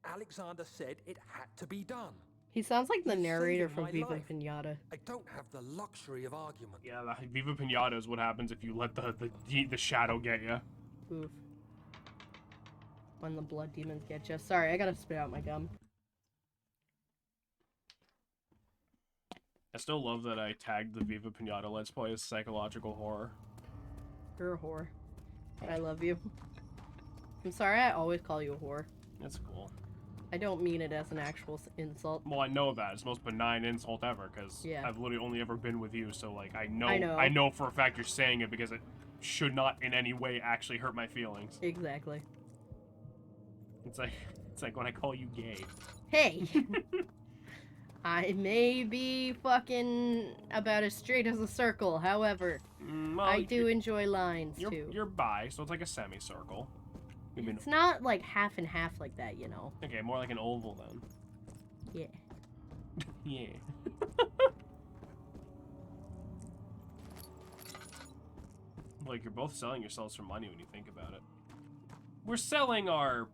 Speaker 5: Alexander said it had to be done.
Speaker 2: He sounds like the
Speaker 5: He's
Speaker 2: narrator
Speaker 5: saving
Speaker 2: from
Speaker 5: my
Speaker 2: Viva
Speaker 5: life.
Speaker 2: Pinata.
Speaker 5: I don't have the luxury of argument.
Speaker 1: Yeah, the Viva Pinata is what happens if you let the shadow get you.
Speaker 2: Oof. When the blood demons get you. Sorry, I gotta spit out my gum.
Speaker 1: I still love that I tagged the Viva Pinata Let's Play as psychological horror.
Speaker 2: You're a whore. But I love you. I'm sorry I always call you a whore.
Speaker 1: That's cool.
Speaker 2: I don't mean it as an actual insult.
Speaker 1: Well, I know that. It's the most benign insult ever, because
Speaker 2: Yeah.
Speaker 1: I've literally only ever been with you, so, like, I know for a fact you're saying it because it should not in any way actually hurt my feelings.
Speaker 2: Exactly.
Speaker 1: It's like when I call you gay.
Speaker 2: Hey! I may be fucking about as straight as a circle, however,
Speaker 1: Well,
Speaker 2: I do enjoy lines, too.
Speaker 1: You're bi, so it's like a semicircle. I mean,
Speaker 2: It's not like half and half like that, you know.
Speaker 1: okay, more like an oval then.
Speaker 2: Yeah.
Speaker 1: Yeah. Like, you're both selling yourselves for money when you think about it. We're selling our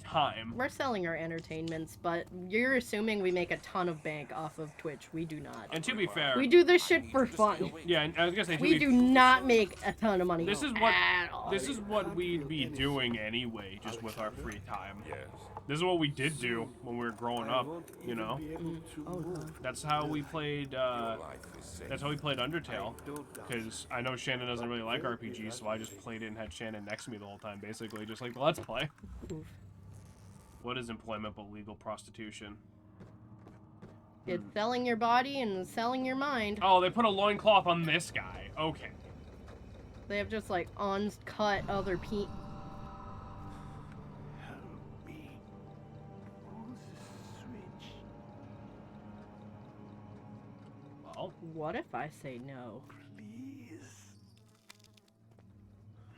Speaker 1: time.
Speaker 2: We're selling our entertainments, but you're assuming we make a ton of bank off of Twitch. We do not.
Speaker 1: And to be fair,
Speaker 2: We do this shit for fun.
Speaker 1: yeah, and I was gonna say,
Speaker 2: We do not make a ton of money.
Speaker 1: This is
Speaker 2: at all.
Speaker 1: what we'd be doing anyway, just with our free time.
Speaker 3: Yes.
Speaker 1: This is what we did do when we were growing up, you know.
Speaker 2: Oh, no.
Speaker 1: That's how we played.
Speaker 3: Life is safe.
Speaker 1: That's how we played Undertale. Because I know Shannon doesn't really like RPGs, so I just played it and had Shannon next to me the whole time, basically, just like the Let's Play.
Speaker 2: Oof.
Speaker 1: What is employment but legal prostitution?
Speaker 2: It's selling your body and selling your mind.
Speaker 1: Oh, they put a loincloth on this guy. Okay.
Speaker 2: They have just like uncut other people.
Speaker 3: Help me. Who's the switch?
Speaker 1: Well,
Speaker 2: What if I say no?
Speaker 3: Please.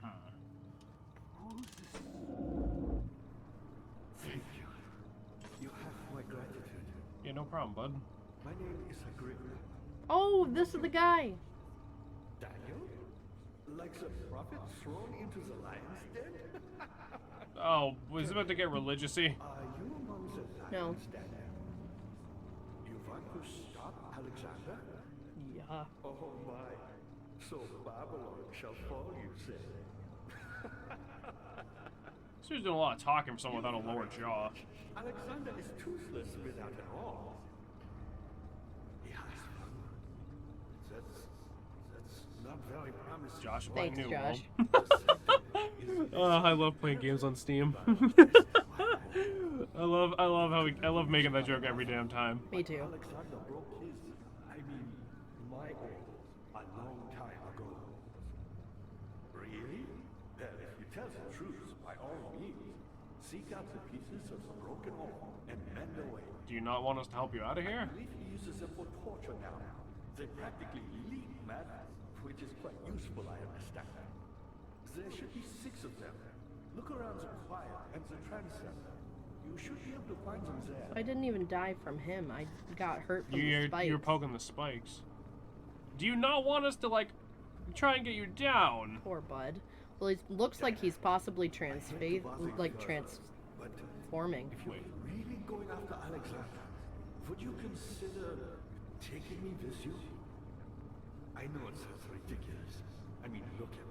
Speaker 3: Who's the... Thank you. You have my gratitude.
Speaker 1: yeah, no problem, bud.
Speaker 3: My name is Agrippa.
Speaker 2: Oh, this is the guy.
Speaker 3: Daniel? Like a prophet thrown into the lion's den?
Speaker 1: Oh, was it about to get religious-y?
Speaker 3: Are you among the
Speaker 2: No.
Speaker 3: lions, Daniel? You want to stop Alexander?
Speaker 2: Yeah.
Speaker 3: Oh my. So Babylon shall fall, you say?
Speaker 1: This dude's doing a lot of talking for someone without a lower jaw.
Speaker 3: Alexander is toothless without an arm. Yes. That's not very promising.
Speaker 1: Josh,
Speaker 2: Thanks,
Speaker 1: new
Speaker 2: Josh.
Speaker 1: Oh, I love playing games on Steam. I love making that joke every damn time.
Speaker 2: Me too.
Speaker 3: Alexander broke his, my oath a long time ago. Really? Well, if you tell the truth, by all means, seek out the pieces of the broken wall and mend away.
Speaker 1: Do you not want us to help you out of here?
Speaker 3: I believe he uses them for torture now. They practically leak madness, which is quite useful, I understand. There should be 6 of them. Look around the choir and the transept. You should be able to find them there.
Speaker 2: I didn't even die from him. I got hurt from the
Speaker 1: You're
Speaker 2: spikes.
Speaker 1: poking the spikes. Do you not want us to, like, try and get you down?
Speaker 2: Poor bud. Well, he looks like he's possibly
Speaker 3: But
Speaker 2: transforming.
Speaker 3: if you're really going after Alexander, would you consider taking me with you? I know it sounds ridiculous. I mean, look at me.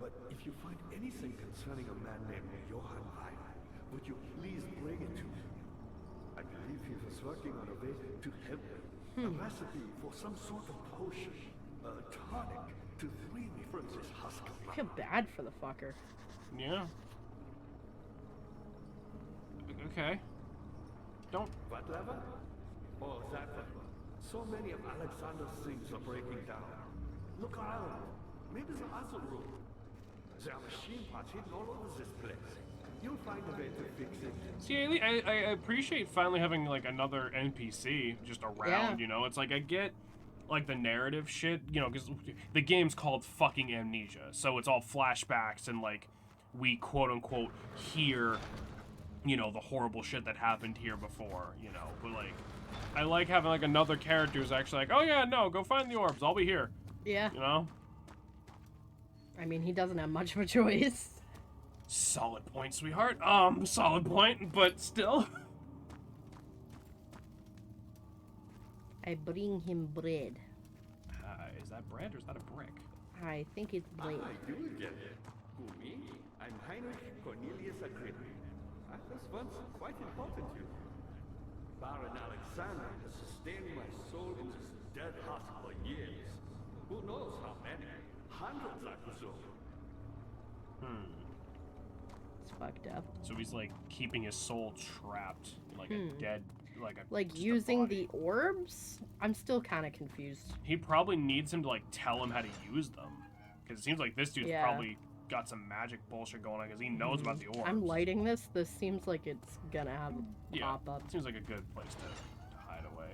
Speaker 3: But if you find anything concerning a man named Johann Wein, would you please bring it to me? I believe he was working on a way to help me. A recipe for some sort of potion, a tonic to free me from this husk of
Speaker 2: I feel bad for the fucker.
Speaker 1: Yeah. Okay. Don't.
Speaker 3: What lever? Oh, that one. So many of Alexander's things are breaking down. Look around. Maybe the other room. There are machine parts hidden all over this place. You'll find a way to fix it.
Speaker 1: See, I appreciate finally having, like, another NPC just around,
Speaker 2: Yeah.
Speaker 1: you know? It's like, I get, like, the narrative shit, you know, because the game's called fucking Amnesia, so it's all flashbacks and, like, we quote-unquote hear, you know, the horrible shit that happened here before, you know? But, like, I like having, like, another character who's actually like, oh, yeah, no, go find the orbs, I'll be here,
Speaker 2: Yeah.
Speaker 1: you know?
Speaker 2: I mean, he doesn't have much of a choice.
Speaker 1: Solid point, sweetheart. Solid point, but still.
Speaker 2: I bring him bread.
Speaker 1: Is that bread or is that a brick?
Speaker 2: I think it's bread.
Speaker 3: You again. Who, me? I'm Heinrich Cornelius Agrippa. I was once quite important to you. Baron Alexander has sustained my soul in this dead husk for years. Who knows how many? Hundreds, I presume.
Speaker 2: It's fucked up.
Speaker 1: So he's like keeping his soul trapped, like a dead,
Speaker 2: Like
Speaker 1: just a
Speaker 2: using
Speaker 1: body.
Speaker 2: the orbs? I'm still kind of confused.
Speaker 1: He probably needs him to like tell him how to use them, because it seems like this dude's
Speaker 2: Yeah.
Speaker 1: probably got some magic bullshit going on because he knows about the orbs.
Speaker 2: I'm lighting this. This seems like it's gonna have a
Speaker 1: Yeah,
Speaker 2: pop up.
Speaker 1: seems like a good place to hide away.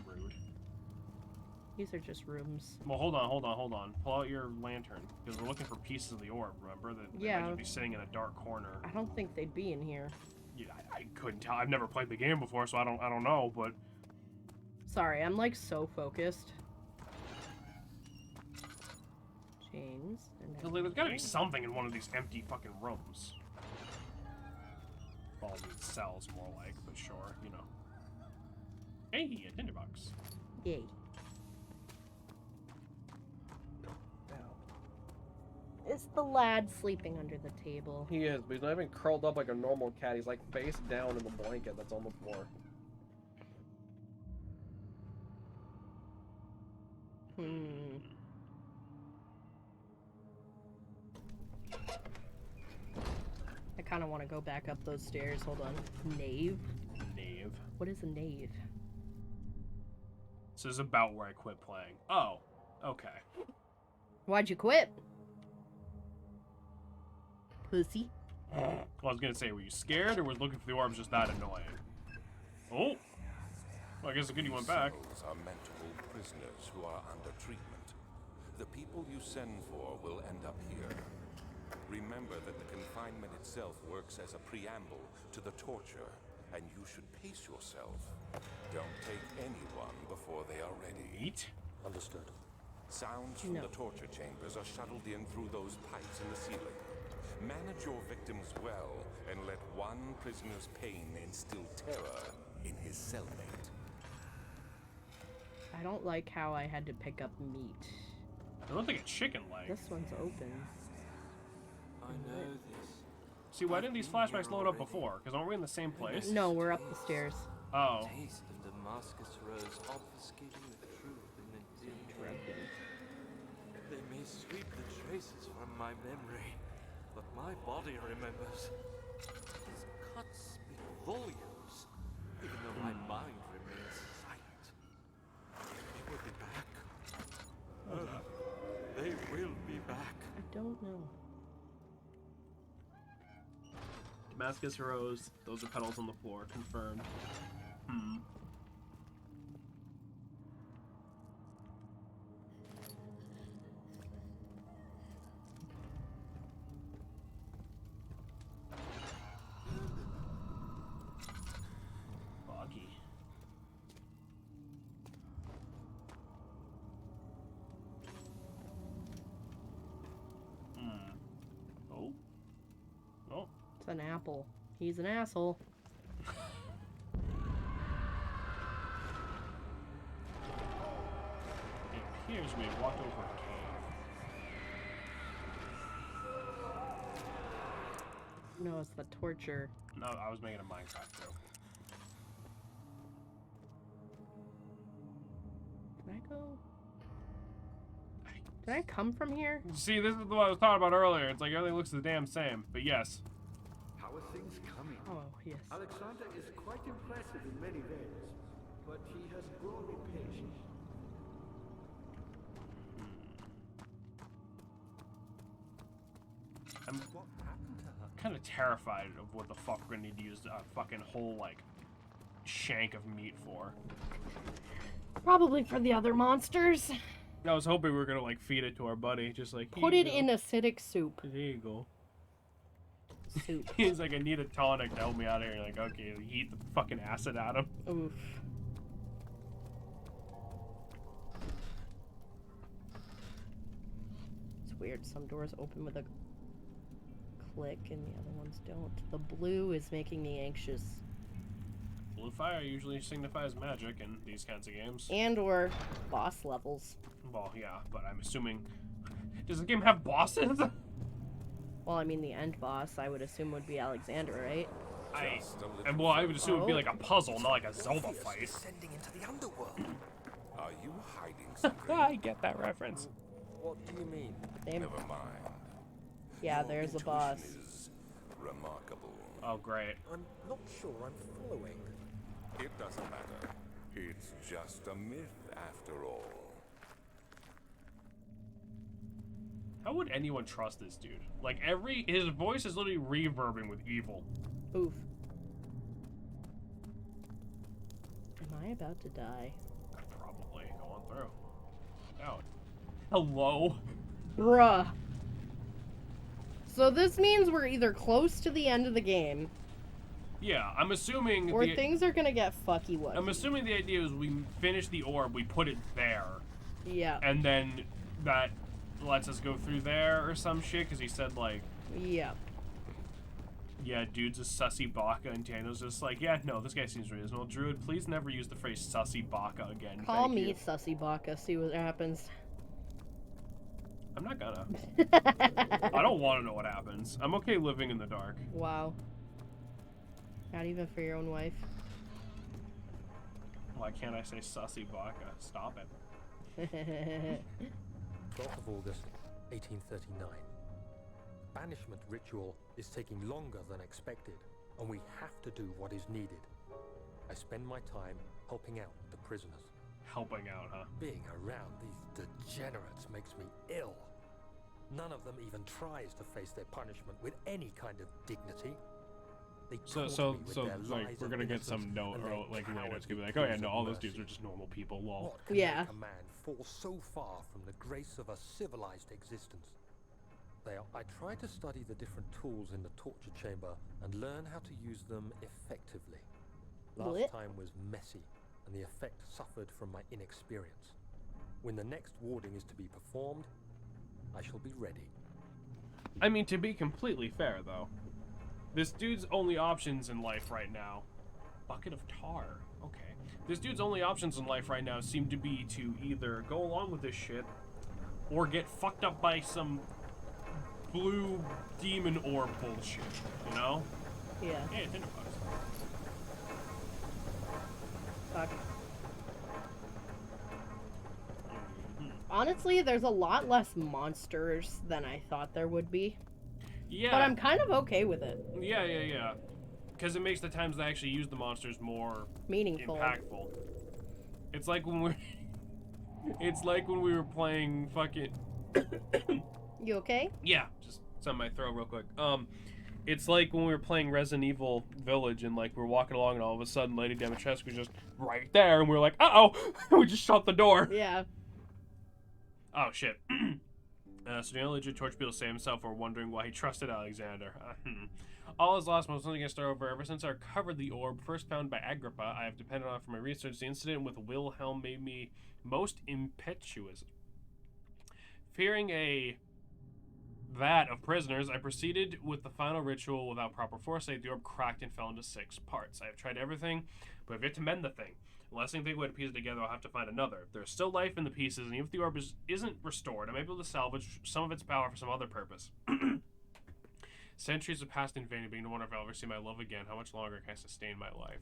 Speaker 1: Rude.
Speaker 2: These are just rooms.
Speaker 1: Well, hold on. Pull out your lantern because we're looking for pieces of the orb. Remember that they
Speaker 2: Yeah.
Speaker 1: might just be sitting in a dark corner.
Speaker 2: I don't think they'd be in here.
Speaker 1: Yeah, I couldn't tell. I've never played the game before, so I don't know. But
Speaker 2: Sorry, I'm like so focused. Chains. And
Speaker 1: there's got to be something in one of these empty fucking rooms. All these cells, more like, but sure, you know. Hey, a tinderbox.
Speaker 2: Yay. Is the lad sleeping under the table?
Speaker 1: He is, but he's not even curled up like a normal cat. He's like face down in the blanket that's on the floor.
Speaker 2: I kind of want to go back up those stairs. Hold on. Nave?
Speaker 1: Knave.
Speaker 2: What is a nave?
Speaker 1: This is about where I quit playing. Oh, okay.
Speaker 2: Why'd you quit? Pussy.
Speaker 1: Well, I was gonna say, were you scared or was looking for the orbs just that annoying? Oh! Well, I guess it's good you went back.
Speaker 6: Souls are meant to hold prisoners who are under treatment. The people you send for will end up here. Remember that the confinement itself works as a preamble to the torture, and you should pace yourself. Don't take anyone before they are ready.
Speaker 1: Eat?
Speaker 5: Understood.
Speaker 6: Sounds from
Speaker 2: No.
Speaker 6: the torture chambers are shuttled in through those pipes in the ceiling. Manage your victims well, and let one prisoner's pain instill terror in his cellmate.
Speaker 2: I don't like how I had to pick up meat.
Speaker 1: It looked like a chicken leg.
Speaker 2: This one's open.
Speaker 7: I know this.
Speaker 1: See, why didn't these flashbacks load up before? Because aren't we in the same place?
Speaker 2: No, we're up the stairs.
Speaker 1: Oh.
Speaker 7: Taste of Damascus rose obfuscating the truth in the dim
Speaker 2: Reverbing.
Speaker 7: They may sweep the traces from my memory, but my body remembers. These cuts speak volumes, even though my mind remains silent. They will be back. They will be back.
Speaker 2: I don't know.
Speaker 1: Damascus Rose. Those are petals on the floor. Confirmed. Foggy. Oh. Oh.
Speaker 2: It's an apple. He's an asshole.
Speaker 1: It appears we have walked over a cave.
Speaker 2: No, it's the torture.
Speaker 1: No, I was making a Minecraft joke.
Speaker 2: Did I go? Did I come from here?
Speaker 1: See, this is what I was talking about earlier. It's like everything looks the damn same. But yes.
Speaker 3: How are things coming?
Speaker 2: Oh, yes.
Speaker 3: Alexander is quite impressive in many ways, but he has grown impatient.
Speaker 1: I'm kind of terrified of what the fuck we're gonna need to use a fucking whole, like, shank of meat for.
Speaker 2: Probably for the other monsters.
Speaker 1: I was hoping we were gonna, like, feed it to our buddy. Just like,
Speaker 2: Put it in acidic soup.
Speaker 1: There you go.
Speaker 2: Soup.
Speaker 1: He's like, I need a tonic to help me out of here. You're like, okay, eat the fucking acid at him.
Speaker 2: Oof. It's weird. Some doors open with a click and the other ones don't. The blue is making me anxious.
Speaker 1: Blue fire usually signifies magic in these kinds of games.
Speaker 2: And or boss levels.
Speaker 1: Well, yeah, but I'm assuming... Does the game have bosses?
Speaker 2: Well, I mean, the end boss, I would assume, would be Alexander, right?
Speaker 1: I would assume it'd be like a puzzle, not like a Zelda fight.
Speaker 5: Descending into the underworld.
Speaker 6: Are you hiding something?
Speaker 1: I get that reference.
Speaker 5: What do you mean?
Speaker 2: Same.
Speaker 6: Never mind.
Speaker 2: Yeah,
Speaker 6: Your
Speaker 2: there's a
Speaker 6: intuition
Speaker 2: boss.
Speaker 6: is remarkable.
Speaker 1: Oh, great.
Speaker 5: I'm not sure I'm following.
Speaker 6: It doesn't matter. It's just a myth after all.
Speaker 1: How would anyone trust this dude? Like, his voice is literally reverbing with evil.
Speaker 2: Oof. Am I about to die?
Speaker 1: Probably going through. Out. Hello?
Speaker 2: Bruh. So this means we're either close to the end of the game,
Speaker 1: Yeah, I'm assuming...
Speaker 2: or things are gonna get fucky wuzzy.
Speaker 1: I'm assuming the idea is we finish the orb, we put it there,
Speaker 2: Yeah.
Speaker 1: and then that lets us go through there or some shit, because he said, like,
Speaker 2: Yeah.
Speaker 1: yeah, dude's a sussy baka, and Daniel's just like, yeah, no, this guy seems reasonable. Druid, please never use the phrase sussy baka again.
Speaker 2: Call
Speaker 1: Thank
Speaker 2: me
Speaker 1: you.
Speaker 2: Sussy Baka, see what happens.
Speaker 1: I'm not gonna. I don't want to know what happens. I'm okay living in the dark.
Speaker 2: Wow. Not even for your own wife.
Speaker 1: Why can't I say sussy baka? Stop it.
Speaker 5: 12th of August, 1839. Banishment ritual is taking longer than expected, and we have to do what is needed. I spend my time helping out the prisoners.
Speaker 1: Helping out, huh?
Speaker 5: Being around these degenerates makes me ill. None of them even tries to face their punishment with any kind of dignity. They taunt me with their
Speaker 1: like,
Speaker 5: lies
Speaker 1: we're
Speaker 5: of
Speaker 1: gonna get
Speaker 5: innocence
Speaker 1: some note,
Speaker 5: and
Speaker 1: or
Speaker 5: their
Speaker 1: like later it's gonna be
Speaker 5: cowardly
Speaker 1: like, oh yeah,
Speaker 5: pleas
Speaker 1: no,
Speaker 5: of
Speaker 1: all those
Speaker 5: mercy.
Speaker 1: dudes are just normal people, lol.
Speaker 5: What can
Speaker 2: Yeah.
Speaker 5: make a man fall so far from the grace of a civilized existence? I try to study the different tools in the torture chamber and learn how to use them effectively. Last
Speaker 2: Blech.
Speaker 5: time was messy, and the effect suffered from my inexperience. When the next warding is to be performed, I shall be ready.
Speaker 1: I mean, to be completely fair, though, this dude's only options in life right now... Bucket of tar. Okay. This dude's only options in life right now seem to be to either go along with this shit, or get fucked up by some blue demon orb bullshit, you know?
Speaker 2: Yeah.
Speaker 1: Hey, tinderbox.
Speaker 2: Fuck. Honestly, there's a lot less monsters than I thought there would be.
Speaker 1: Yeah.
Speaker 2: But I'm kind of okay with it.
Speaker 1: Yeah. Because it makes the times I actually use the monsters more
Speaker 2: Meaningful.
Speaker 1: impactful. It's like when we're... It's like when we were playing fucking...
Speaker 2: You okay?
Speaker 1: Yeah, just something in my throat real quick. It's like when we were playing Resident Evil Village and like we were walking along and all of a sudden Lady Dimitrescu was just right there and we were like, uh-oh! We just shut the door.
Speaker 2: Yeah.
Speaker 1: Oh, shit. So the only legit torch people to save himself were wondering why he trusted Alexander. All is lost, most nothing can start over. Ever since I recovered the orb, first found by Agrippa, I have depended on it for my research. The incident with Wilhelm made me most impetuous. Fearing that of prisoners, I proceeded with the final ritual without proper foresight. The orb cracked and fell into 6 parts. I have tried everything, but I've yet to mend the thing. Unless I can think of a way to piece it together, I'll have to find another. There's still life in the pieces, and even if the orb isn't restored, I may be able to salvage some of its power for some other purpose. Centuries have passed in vain, being to wonder if I'll ever see my love again. How much longer can I sustain my life?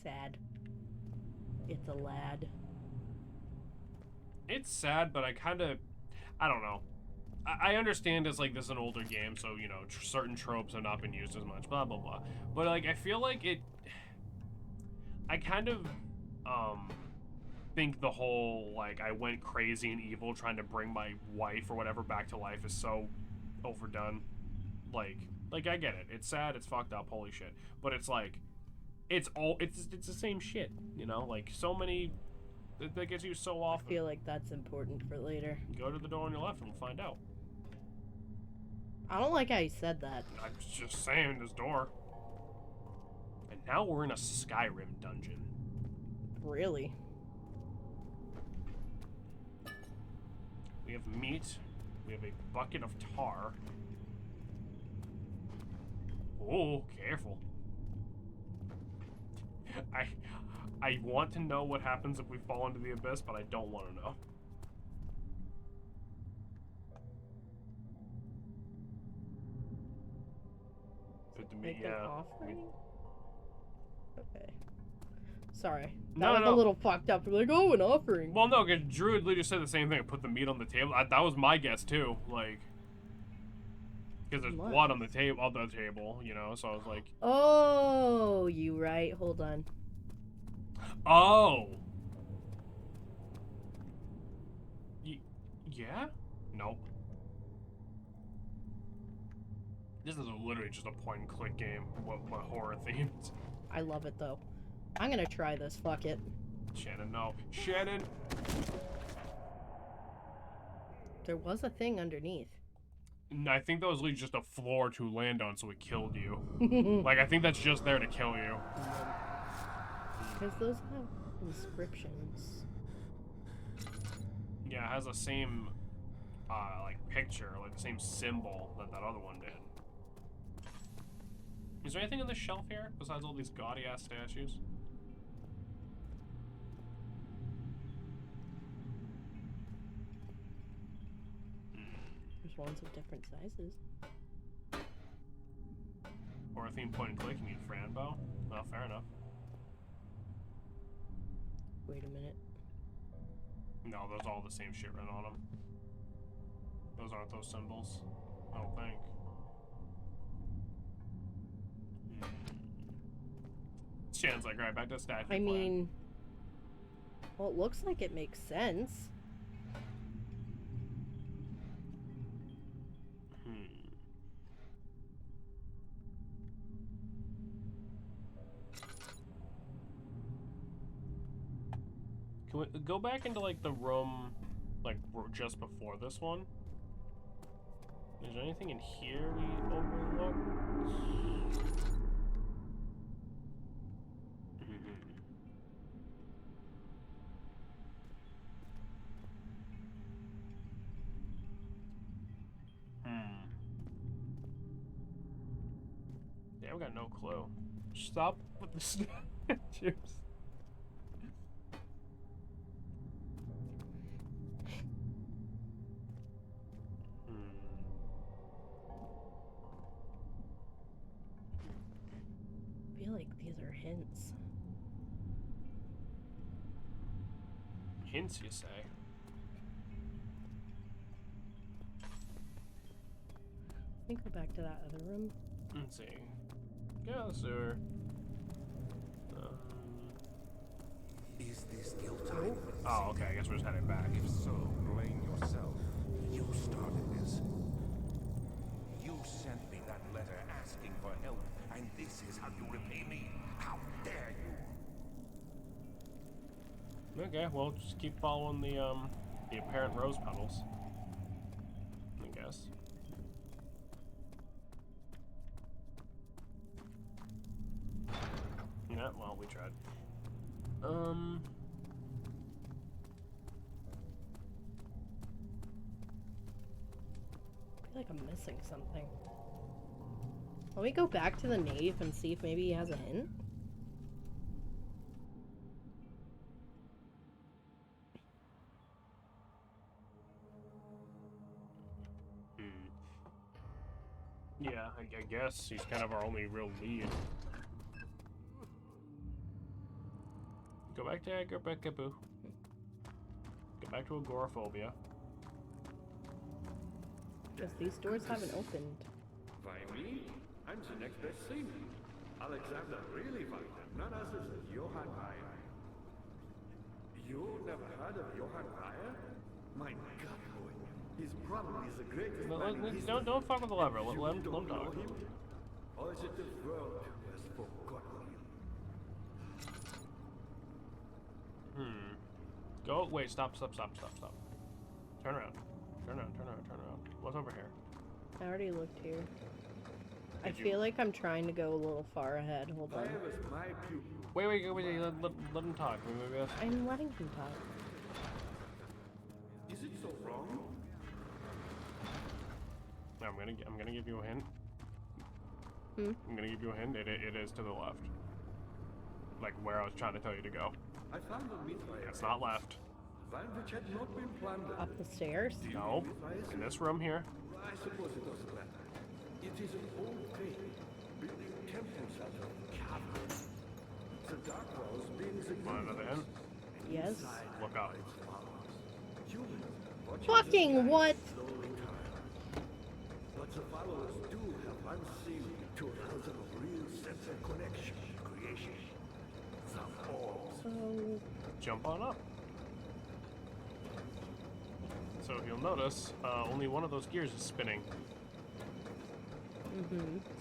Speaker 2: Sad. It's a lad.
Speaker 1: It's sad, but I don't know. I understand it's like this is an older game, so, you know, certain tropes have not been used as much, blah, blah, blah. But, like, I feel like I kind of, think the whole, like, I went crazy and evil trying to bring my wife or whatever back to life is so overdone. Like, I get it. It's sad, it's fucked up, holy shit. But it's like, it's the same shit, you know? Like, so many, that gets used so often.
Speaker 2: I feel like that's important for later.
Speaker 1: Go to the door on your left and we'll find out.
Speaker 2: I don't like how you said that.
Speaker 1: I'm just saying, this door. And now we're in a Skyrim dungeon.
Speaker 2: Really?
Speaker 1: We have meat. We have a bucket of tar. Oh, careful. I want to know what happens if we fall into the abyss, but I don't want to know.
Speaker 2: Make an offering? Okay. Sorry. That
Speaker 1: No,
Speaker 2: was
Speaker 1: no.
Speaker 2: a little fucked up. We're like, oh, an offering.
Speaker 1: Well, no, because Druid just said the same thing. Put the meat on the table. That was my guess too. Like, because there's
Speaker 2: What?
Speaker 1: blood on the table, you know. So I was like,
Speaker 2: Oh, you right. Hold on.
Speaker 1: oh. Yeah? Nope. This is literally just a point-and-click game. What horror themed?
Speaker 2: I love it though. I'm gonna try this. Fuck it.
Speaker 1: Shannon, no. Shannon!
Speaker 2: There was a thing underneath.
Speaker 1: And I think that was literally just a floor to land on, so it killed you. Like, I think that's just there to kill you.
Speaker 2: Because those have inscriptions.
Speaker 1: Yeah, it has the same, like, picture, like the same symbol that other one did. Is there anything on the shelf here besides all these gaudy-ass statues?
Speaker 2: There's ones of different sizes.
Speaker 1: Or a theme point and click, you need Fran bow? Well, fair enough.
Speaker 2: Wait a minute.
Speaker 1: No, those are all the same shit written on them. Those aren't those symbols. I don't think. Shannon's like, right, back to statue.
Speaker 2: I mean, well, it looks like it makes sense.
Speaker 1: Can we go back into, like, the room, like, just before this one? Is there anything in here we overlooked? Yeah, we got no clue. Stop with the statues.
Speaker 2: I feel like these are hints.
Speaker 1: Hints, you say?
Speaker 2: Let me go back to that other room.
Speaker 1: Let's see. Get out of the sewer.
Speaker 6: Is this guilt time?
Speaker 1: Oh, okay. I guess we're just heading back.
Speaker 6: If so, blame yourself. You started this. You sent me that letter asking for help, and this is how you repay me? How dare you?
Speaker 1: Okay, well, just keep following the apparent rose petals. I guess. Yeah, well, we tried.
Speaker 2: I feel like I'm missing something. Let me go back to the nave and see if maybe he has a hint.
Speaker 1: Yeah, I guess he's kind of our only real lead. Go back to Agabekabu. Go back to agoraphobia.
Speaker 2: Because these doors haven't opened.
Speaker 3: Why me? I'm the next best thing. Alexander really fine. None other than Johann Weyer. You never heard of Johann Weyer? My God, boy. He's probably the greatest
Speaker 1: No,
Speaker 3: man in history.
Speaker 1: don't fuck with the lever. Let him
Speaker 3: Don't know
Speaker 1: talk.
Speaker 3: him? Or is it the world who has forgotten him?
Speaker 1: Go. Wait. Stop. Turn around. Turn around. What's over here?
Speaker 2: I already looked here. I
Speaker 1: Did you-
Speaker 2: feel like I'm trying to go a little far ahead. Hold on.
Speaker 3: Weyer was my pupil.
Speaker 1: Wait. Let him talk. Maybe that's...
Speaker 2: I'm letting him talk.
Speaker 3: Is it so wrong?
Speaker 1: No, I'm gonna give you a hint. I'm gonna give you a hint. It is to the left. Like where I was trying to tell you to go.
Speaker 3: I found a Mithraeus.
Speaker 1: It's not left.
Speaker 3: One which had not been plundered.
Speaker 2: Up the stairs?
Speaker 1: No. In this room here.
Speaker 3: I suppose it doesn't matter. It is an old faith, building temples out of caverns. The dark walls being the
Speaker 1: Want another hint?
Speaker 2: Yes.
Speaker 1: Look up.
Speaker 3: Humans,
Speaker 2: Fucking what?
Speaker 3: slowly turn. But the followers do have one thing to allow them a real sense of connection, creation. The orbs.
Speaker 2: So,
Speaker 1: Jump on up. So if you'll notice, only one of those gears is spinning.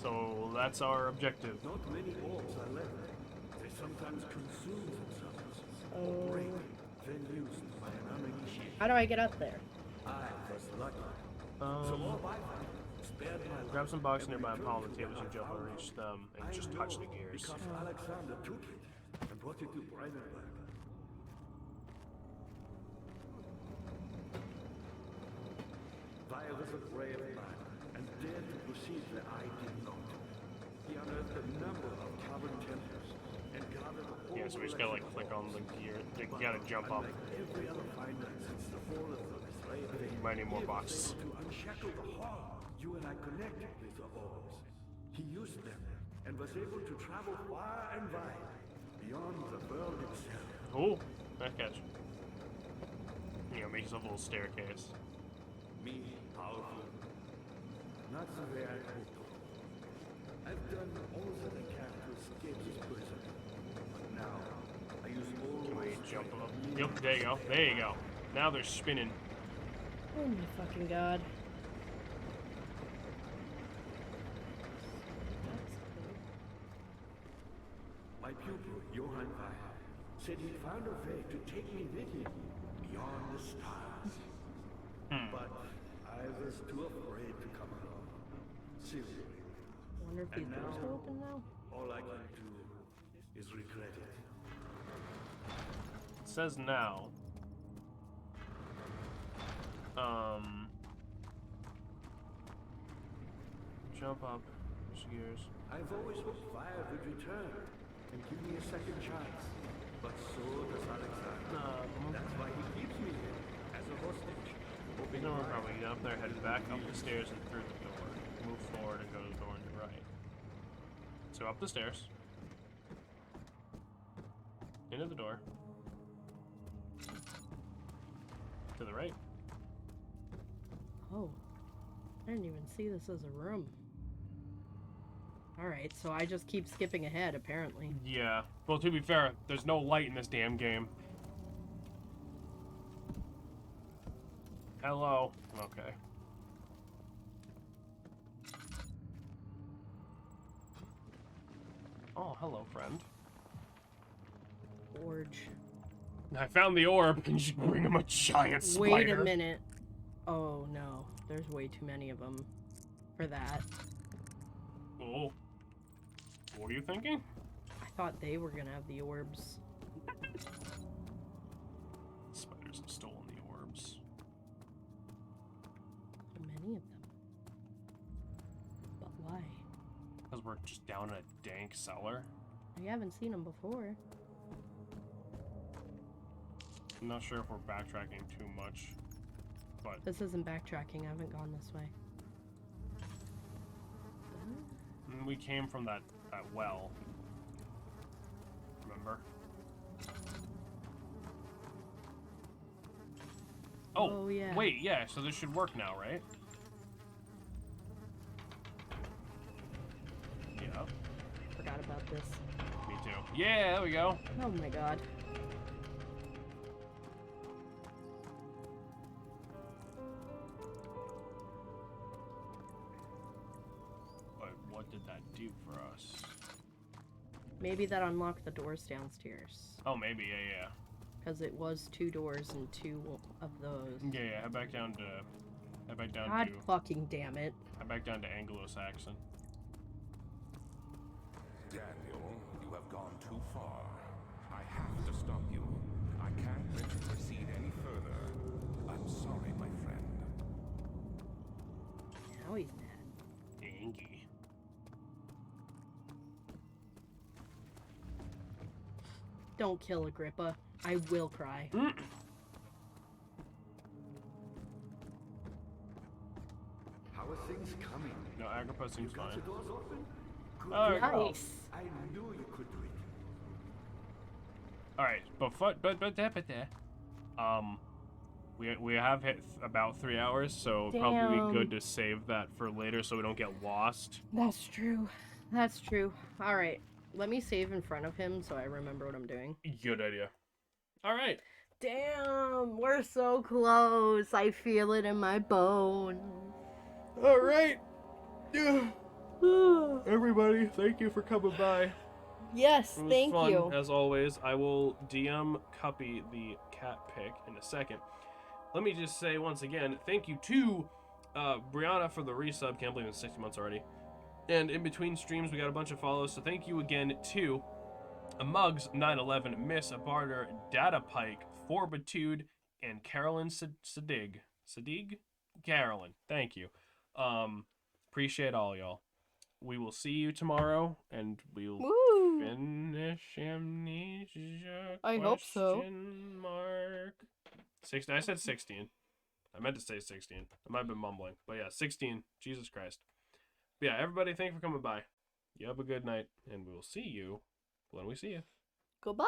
Speaker 1: So that's our objective.
Speaker 3: Not many orbs are left. They sometimes consume themselves.
Speaker 2: Oh.
Speaker 3: Break, then used by an uninitiated.
Speaker 2: how do I get up there?
Speaker 3: I was lucky. So all by spared my life.
Speaker 1: Grab some boxes nearby and palm the tables and jump and reach them and just touch the gears.
Speaker 3: Because Alexander took it and brought it to Breitenberg. Weyer was a brave man and dared to proceed where I did not. He unearthed a number of cavern temples and gathered a whole
Speaker 1: Yeah, so we just gotta like click on the gear. You gotta jump up.
Speaker 3: Like every other finder since the fall of the Israeli.
Speaker 1: You might need more boxes.
Speaker 3: To unshackle the horror, you and I connected with the orbs. He used them and was able to travel far and wide, beyond the world itself.
Speaker 1: Oh, nice catch. You know, make yourself a little staircase.
Speaker 3: Me, powerful. Not the way I hoped. I've done all that I can to escape this prison. But now, I use all
Speaker 1: Can
Speaker 3: my
Speaker 1: we
Speaker 3: strength.
Speaker 1: jump up? Yep, there you go. There you go. Now they're spinning.
Speaker 2: Oh my fucking god.
Speaker 3: My pupil, Johann Weyer, said he found a way to take me with him beyond the stars. But I was too afraid to come along. Seriously,
Speaker 2: I wonder if these
Speaker 3: And
Speaker 2: doors
Speaker 3: now-
Speaker 2: are open now?
Speaker 3: all I can do is regret it.
Speaker 1: It says now. Jump up. Push gears.
Speaker 3: I've always hoped Weyer would return and give me a second chance. But so does Alexander. That's why he keeps me here, as a hostage. Hoping
Speaker 1: No, we're
Speaker 3: Weyer-
Speaker 1: probably get up there, head back up the stairs and through the door. Move forward and go to the door on your right. So up the stairs. Into the door. To the right.
Speaker 2: Oh. I didn't even see this as a room. Alright, so I just keep skipping ahead, apparently.
Speaker 1: Yeah. Well, to be fair, there's no light in this damn game. Hello. Okay. Oh, hello, friend.
Speaker 2: Orge.
Speaker 1: I found the orb, and you bring him a giant spider.
Speaker 2: Wait a minute. Oh no, there's way too many of them for that.
Speaker 1: Oh. What were you thinking?
Speaker 2: I thought they were gonna have the orbs.
Speaker 1: Spiders have stolen the orbs.
Speaker 2: So many of them. But why?
Speaker 1: Because we're just down in a dank cellar.
Speaker 2: I haven't seen them before.
Speaker 1: I'm not sure if we're backtracking too much, but
Speaker 2: This isn't backtracking. I haven't gone this way.
Speaker 1: we came from that well. Remember?
Speaker 2: Oh, yeah.
Speaker 1: Wait, yeah, so this should work now, right? Yeah.
Speaker 2: Forgot about this.
Speaker 1: Me too. Yeah, there we go.
Speaker 2: Oh my god.
Speaker 1: But what did that do for us?
Speaker 2: Maybe that unlocked the doors downstairs.
Speaker 1: Oh, maybe, yeah.
Speaker 2: Because it was 2 doors and 2 of those.
Speaker 1: Yeah, head back down to... Head back down
Speaker 2: God
Speaker 1: to...
Speaker 2: fucking damn it.
Speaker 1: Head back down to Anglo-Saxon.
Speaker 6: Daniel, you have gone too far. I have to stop you. I can't let you proceed any further. I'm sorry, my friend.
Speaker 2: Now he's mad.
Speaker 1: Angie.
Speaker 2: Don't kill Agrippa. I will cry.
Speaker 3: How are things coming?
Speaker 1: No, Agrippa seems
Speaker 3: Got
Speaker 1: fine.
Speaker 3: the doors open? Good.
Speaker 1: Oh,
Speaker 2: Nice.
Speaker 3: I knew you could do it.
Speaker 1: Alright, we have hit about 3 hours, so it'd probably
Speaker 2: Damn.
Speaker 1: be good to save that for later so we don't get lost.
Speaker 2: That's true. That's true. Alright. Let me save in front of him so I remember what I'm doing.
Speaker 1: Good idea. Alright.
Speaker 2: Damn, we're so close. I feel it in my bones.
Speaker 1: Alright. Everybody, thank you for coming by.
Speaker 2: Yes,
Speaker 1: It was
Speaker 2: thank
Speaker 1: fun,
Speaker 2: you.
Speaker 1: as always. I will DM Cuppy the cat pic in a second. Let me just say once again, thank you to Brianna for the resub. Can't believe it's 60 months already. And in between streams, we got a bunch of follows. So thank you again to Mugs911, Miss Barter, Data Pike, Forbitude, and Carolyn Sadig. Sadig? Carolyn. Thank you. Appreciate all y'all. We will see you tomorrow, and we'll
Speaker 2: Woo!
Speaker 1: finish Amnesia.
Speaker 2: I hope so.
Speaker 1: question mark. 16. I said 16. I meant to say 16. I might have been mumbling. But yeah, 16. Jesus Christ. But yeah, everybody, thank you for coming by. You have a good night, and we will see you when we see you.
Speaker 2: Goodbye.